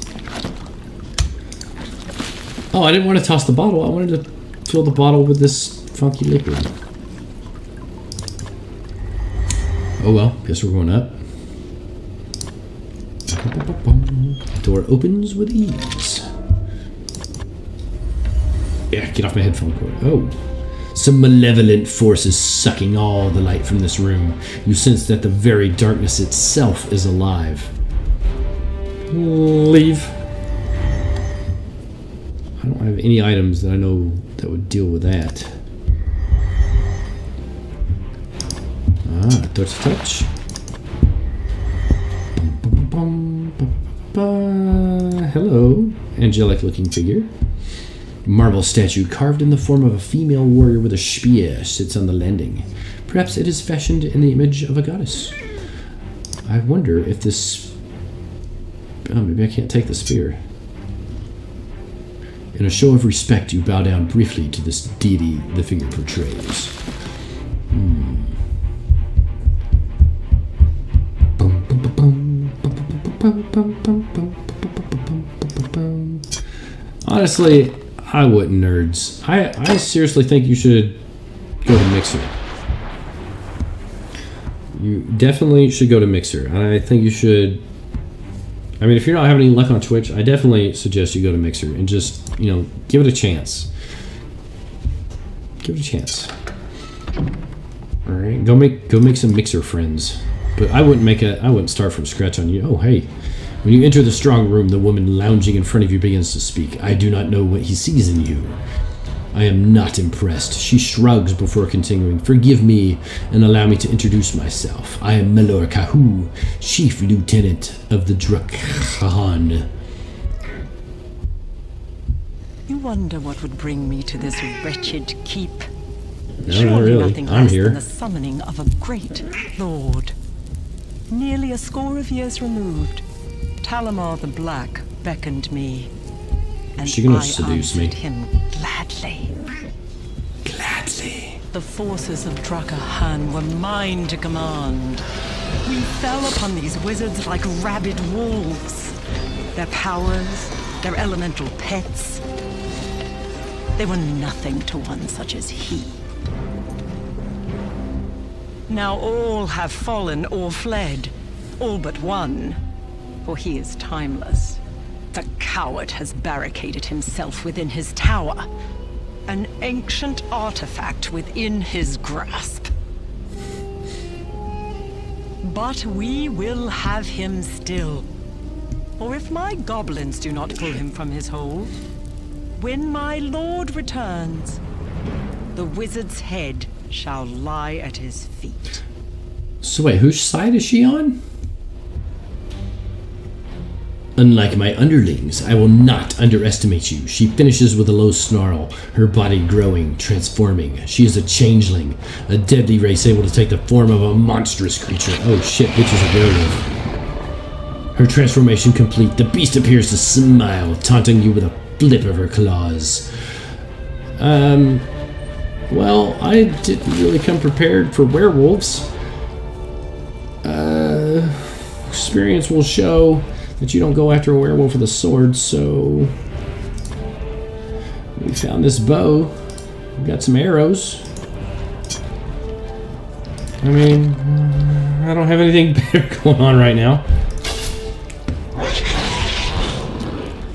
Oh, I didn't want to toss the bottle. I wanted to fill the bottle with this funky liquid. Oh well, guess we're going up. Door opens with ease. Yeah, get off my headphone cord. Oh. Some malevolent force is sucking all the light from this room. You sense that the very darkness itself is alive. Leave. I don't have any items that I know that would deal with that. Touch. Hello, angelic looking figure. Marble statue carved in the form of a female warrior with a spear sits on the landing. Perhaps it is fashioned in the image of a goddess. I wonder if this... Oh, maybe I can't take the spear. In a show of respect, you bow down briefly to this deity the figure portrays. Honestly, I wouldn't, nerds. I seriously think you should go to Mixer. You definitely should go to Mixer. I think you should... I mean, if you're not having any luck on Twitch, I definitely suggest you go to Mixer and just, you know, give it a chance. Give it a chance. All right, go make some Mixer friends. But I wouldn't start from scratch on you. Oh, hey. When you enter the strong room, the woman lounging in front of you begins to speak. I do not know what he sees in you. I am not impressed. She shrugs before continuing. Forgive me and allow me to introduce myself. I am Melor Kahu, Chief Lieutenant of the Drakhan. You wonder what would bring me to this wretched keep? No, Surely not really. nothing I'm less here. than the summoning of a great lord. Nearly a score of years removed, Talamar the Black beckoned me. And She gonna I seduce me? answered him gladly. Gladly. The forces of Drakhan were mine to command. We fell upon these wizards like rabid wolves. Their powers, their elemental pets, they were nothing to one such as he. Now all have fallen or fled, all but one, for he is timeless. The coward has barricaded himself within his tower, an ancient artifact within his grasp. But we will have him still. Or if my goblins do not pull him from his hold, when my lord returns, the wizard's head shall lie at his feet. So wait, whose side is she on? Unlike my underlings, I will not underestimate you. She finishes with a low snarl, her body growing, transforming. She is a changeling, a deadly race able to take the form of a monstrous creature. Oh shit, bitch is a werewolf. Her transformation complete, the beast appears to smile, taunting you with a flip of her claws. Well, I didn't really come prepared for werewolves. Experience will show that you don't go after a werewolf with a sword, so we found this bow. We got some arrows. I mean, I don't have anything better going on right now.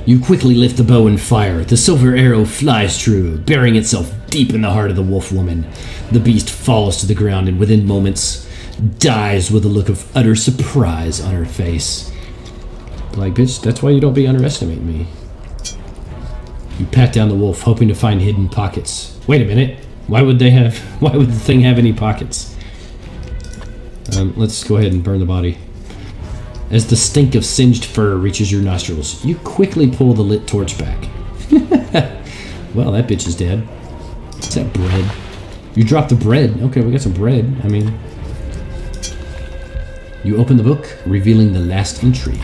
You quickly lift the bow and fire. The silver arrow flies true, burying itself deep in the heart of the wolf woman. The beast falls to the ground and within moments dies with a look of utter surprise on her face. Like, bitch, that's why you don't be underestimating me. You pat down the wolf, hoping to find hidden pockets. Wait a minute. Why would the thing have any pockets? Let's go ahead and burn the body. As the stink of singed fur reaches your nostrils, you quickly pull the lit torch back. Well, that bitch is dead. What's that bread? You dropped the bread. Okay, we got some bread. I mean... You open the book, revealing the last entry.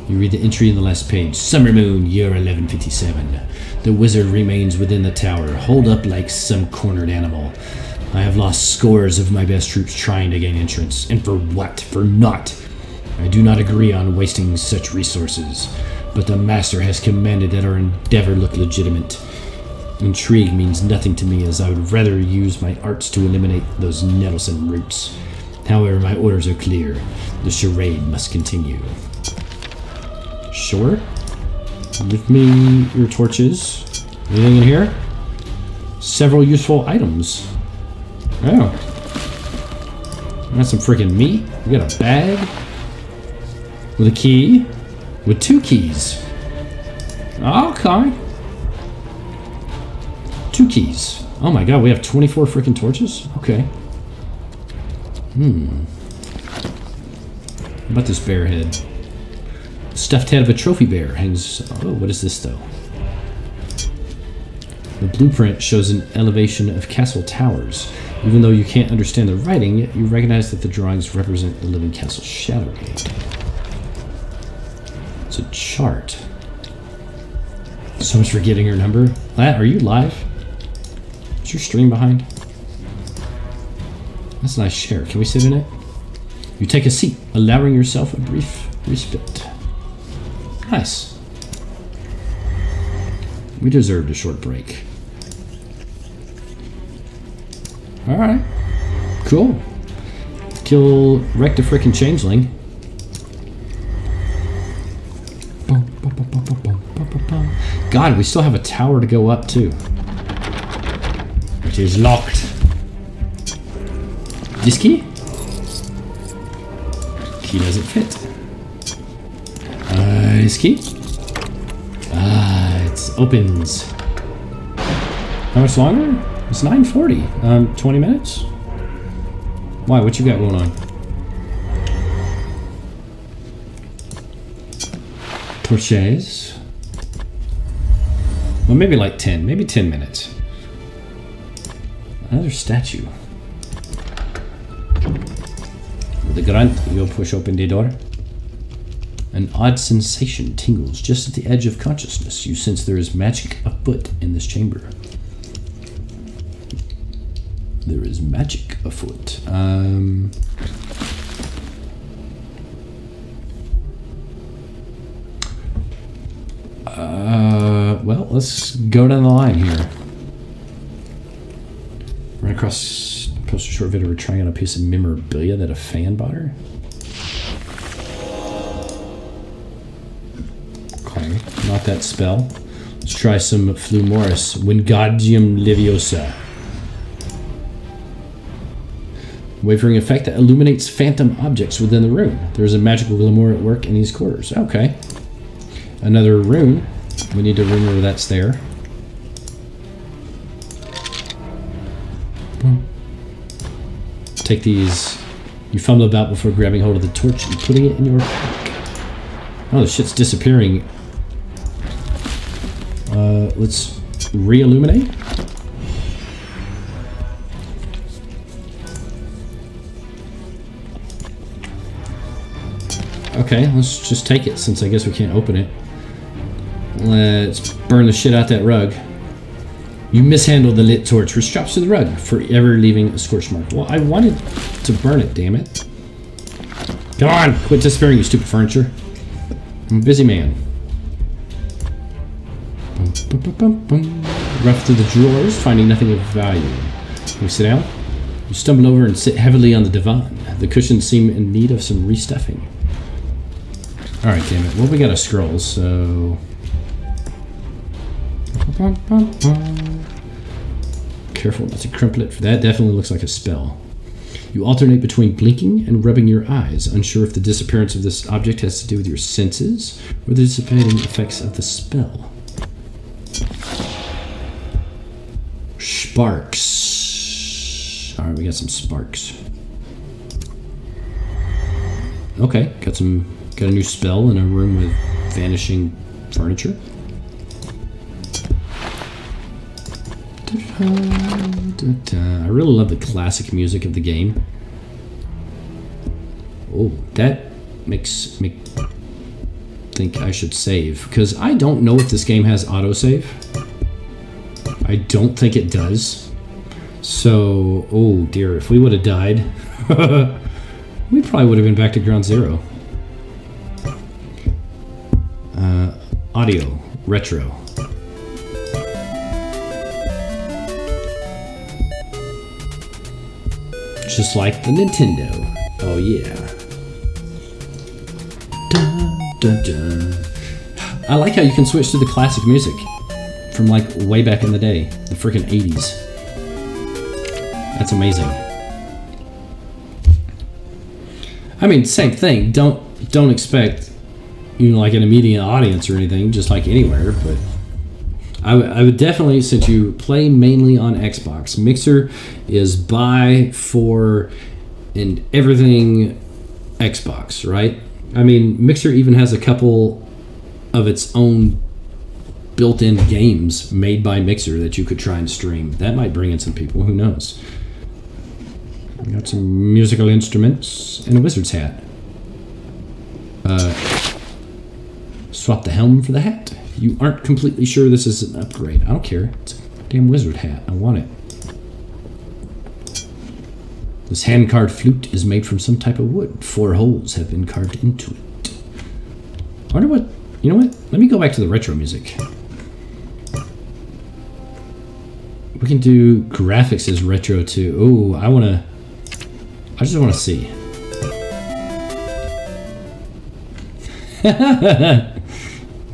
You read the entry in the last page. Summer moon, year 1157. The wizard remains within the tower, holed up like some cornered animal. I have lost scores of my best troops trying to gain entrance. And for what? For naught. I do not agree on wasting such resources, but the master has commanded that our endeavor look legitimate. Intrigue means nothing to me, as I would rather use my arts to eliminate those nettlesome roots. However, my orders are clear. The charade must continue. Sure. Give me your torches. Anything in here? Several useful items. Oh. We got some freaking meat. We got a bag. With a key. With 2 keys. Okay. 2 keys. Oh my god, we have 24 freaking torches? Okay. What about this bear head? Stuffed head of a trophy bear hangs... Oh, what is this though? The blueprint shows an elevation of castle towers. Even though you can't understand the writing, yet you recognize that the drawings represent the living castle Shadowgate. It's a chart. So much for getting her number. Lat, are you live? Is your stream behind? That's a nice chair. Can we sit in it? You take a seat, allowing yourself a brief respite. Nice. We deserved a short break. Alright. Cool. Kill Wreck the frickin' Changeling. God, we still have a tower to go up too. Which is locked. This key? Key doesn't fit. This key? It opens. How much longer? It's 9:40. 20 minutes? Why? What you got going on? Torches. Well, maybe like 10. Maybe 10 minutes. Another statue. With a grunt, you'll push open the door. An odd sensation tingles just at the edge of consciousness. You sense there is magic afoot in this chamber. There is magic afoot. Well, let's go down the line here. Run across, post a short video of her trying on a piece of memorabilia that a fan bought her. Okay, not that spell. Let's try some Flumoris. Wingardium Leviosa. Wavering effect that illuminates phantom objects within the room. There's a magical glamour at work in these quarters. Okay. Another rune. We need to remember that's there. Take these. You fumble about before grabbing hold of the torch and putting it in your pack. Oh, the shit's disappearing. Let's re-illuminate. Okay, let's just take it since I guess we can't open it. Let's burn the shit out that rug. You mishandled the lit torch, which drops to the rug, forever leaving a scorch mark. Well, I wanted to burn it, damn it. Come on, quit disappearing, you stupid furniture. I'm a busy man. Rough through the drawers, finding nothing of value. Can we sit down? You stumble over and sit heavily on the divan. The cushions seem in need of some restuffing. Alright, damn it. Well, we got a scroll, so... Careful not to crumple it, for that definitely looks like a spell. You alternate between blinking and rubbing your eyes, unsure if the disappearance of this object has to do with your senses or the dissipating effects of the spell. Sparks. Alright, we got some sparks. Okay, got a new spell in a room with vanishing furniture. I really love the classic music of the game. Oh, that makes me think I should save, because I don't know if this game has autosave. I don't think it does. So, oh dear, if we would have died, we probably would have been back to ground zero. Audio, retro. Just like the Nintendo. Oh yeah. Dun, dun, dun. I like how you can switch to the classic music from like way back in the day, the freaking 80s. That's amazing. I mean, same thing. Don't expect, you know, like an immediate audience or anything, just like anywhere, but I would definitely, since you play mainly on Xbox, Mixer is by, for, and everything Xbox, right? I mean, Mixer even has a couple of its own built-in games made by Mixer that you could try and stream. That might bring in some people, who knows? We got some musical instruments and a wizard's hat. Swap the helm for the hat. You aren't completely sure this is an upgrade. I don't care. It's a damn wizard hat. I want it. This hand-carved flute is made from some type of wood. 4 holes have been carved into it. I wonder what... You know what? Let me go back to the retro music. We can do graphics as retro too. Oh, I just want to see.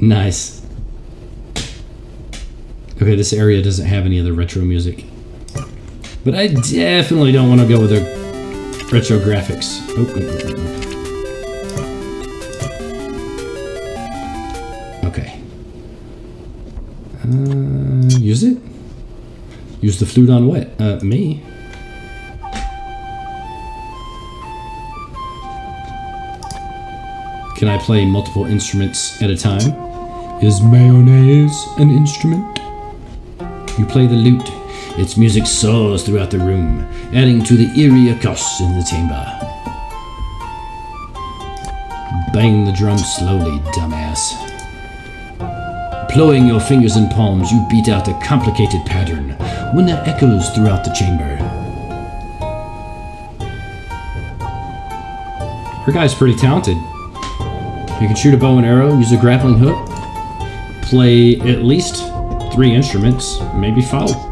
Nice. Okay, this area doesn't have any of the retro music. But I definitely don't want to go with the retro graphics. Okay. Use it? Use the flute on what? Me? Can I play multiple instruments at a time? Is mayonnaise an instrument? You play the lute. Its music soars throughout the room, adding to the eerie acoustics in the chamber. Bang the drum slowly, dumbass. Plowing your fingers and palms, you beat out a complicated pattern, one that echoes throughout the chamber. Her guy's pretty talented. You can shoot a bow and arrow, use a grappling hook, play at least 3 instruments, maybe 5.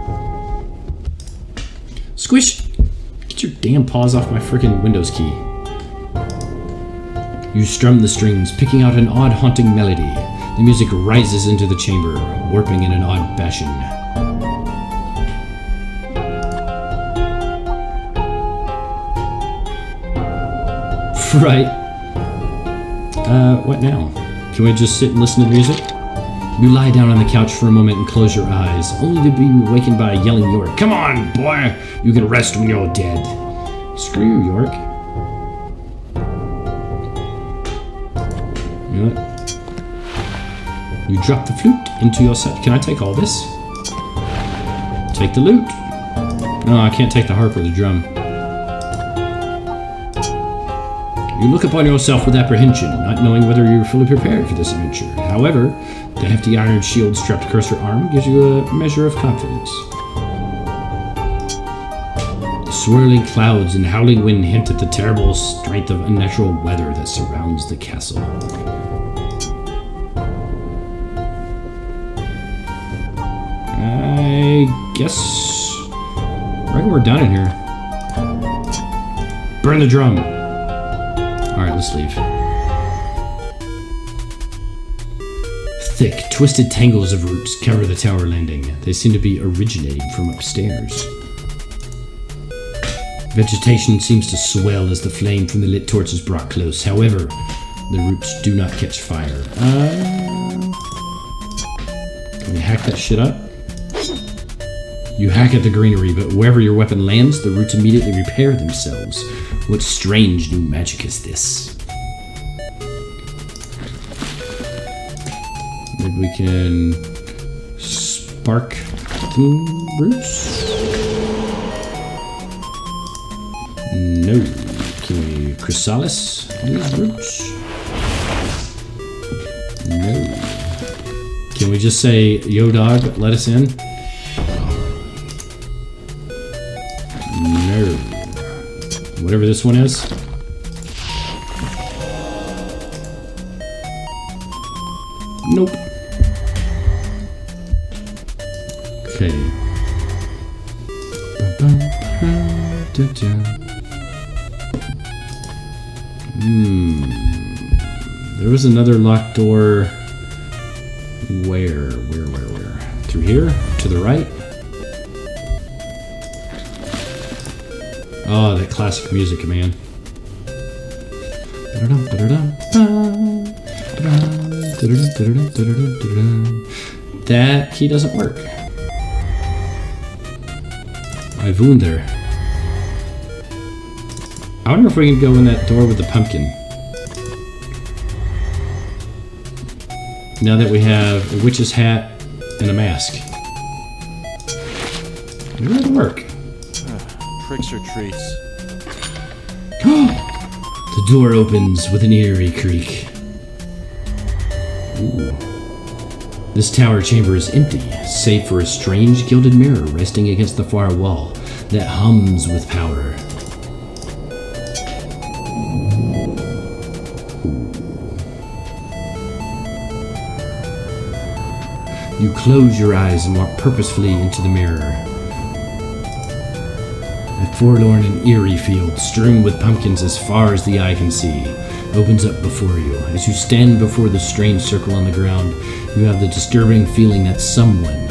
Squish! Get your damn paws off my freaking Windows key. You strum the strings, picking out an odd haunting melody. The music rises into the chamber, warping in an odd fashion. Right. What now? Can we just sit and listen to the music? You lie down on the couch for a moment and close your eyes, only to be awakened by a yelling York. Come on, boy! You can rest when you're dead. Screw you, York. You know what? You drop the flute into your set. Can I take all this? Take the lute. No, I can't take the harp or the drum. You look upon yourself with apprehension, not knowing whether you're fully prepared for this adventure. However, the hefty iron shield strapped across your arm gives you a measure of confidence. The swirling clouds and howling wind hint at the terrible strength of unnatural weather that surrounds the castle. I guess... I reckon we're done in here. Burn the drum. Alright, let's leave. Thick, twisted tangles of roots cover the tower landing. They seem to be originating from upstairs. Vegetation seems to swell as the flame from the lit torch is brought close. However, the roots do not catch fire. Can we hack that shit up? You hack at the greenery, but wherever your weapon lands, the roots immediately repair themselves. What strange new magic is this? Maybe we can spark the roots? No. Can we chrysalis these roots? No. Can we just say, yo dog, let us in? No. Whatever this one is. Nope. Okay. There was another locked door. Where? Through here? To the right? Oh, that classic music, man. That key doesn't work. I wonder. I wonder if we can go in that door with the pumpkin. Now that we have a witch's hat and a mask. Maybe that'll work. Tricks or treats? The door opens with an eerie creak. Ooh. This tower chamber is empty, save for a strange gilded mirror resting against the far wall that hums with power. You close your eyes and walk purposefully into the mirror. A forlorn and eerie field, strewn with pumpkins as far as the eye can see, opens up before you. As you stand before the strange circle on the ground, you have the disturbing feeling that someone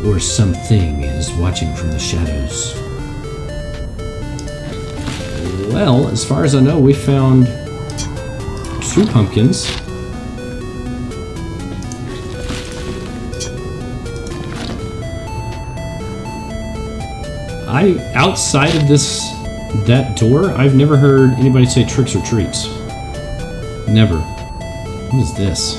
or something is watching from the shadows. Well, as far as I know, we found 2 pumpkins. Outside of that door, I've never heard anybody say tricks or treats. Never. What is this?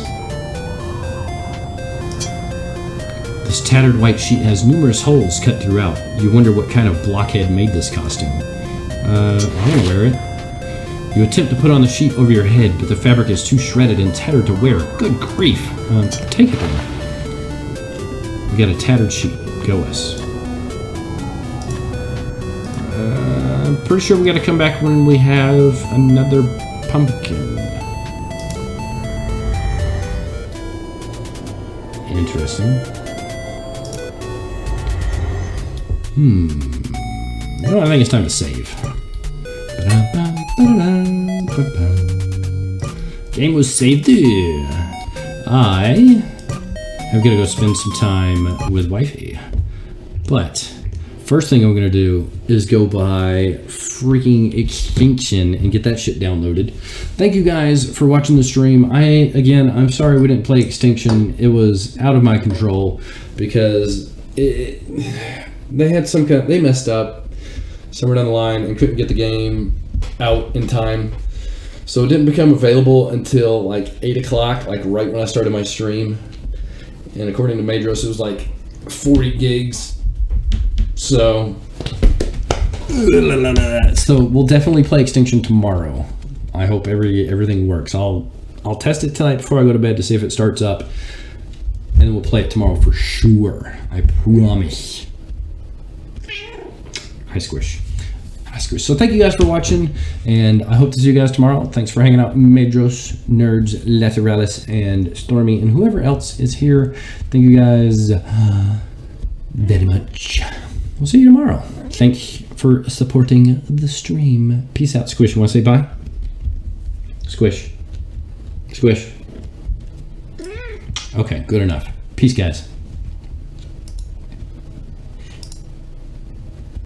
This tattered white sheet has numerous holes cut throughout. You wonder what kind of blockhead made this costume. I want to wear it. You attempt to put on the sheet over your head, but the fabric is too shredded and tattered to wear. Good grief. Take it then. We got a tattered sheet. Go us. I'm pretty sure we got to come back when we have another pumpkin. Interesting. Well, I think it's time to save. Game was saved. I am gonna go spend some time with wifey. But first thing I'm gonna do is go buy freaking Extinction and get that shit downloaded. Thank you guys for watching the stream. I'm sorry we didn't play Extinction. It was out of my control because they messed up somewhere down the line and couldn't get the game out in time. So it didn't become available until like 8 o'clock, like right when I started my stream. And according to Madros, it was like 40 gigs. So we'll definitely play Extinction tomorrow. I hope everything works. I'll test it tonight before I go to bed to see if it starts up. And then we'll play it tomorrow for sure. I promise. Hi, Squish. Hi, Squish. So thank you guys for watching, and I hope to see you guys tomorrow. Thanks for hanging out, Madros, Nerds, Lateralis, and Stormy, and whoever else is here. Thank you guys very much. We'll see you tomorrow. Thanks for supporting the stream. Peace out, Squish. You want to say bye? Squish. Squish. Okay, good enough. Peace, guys.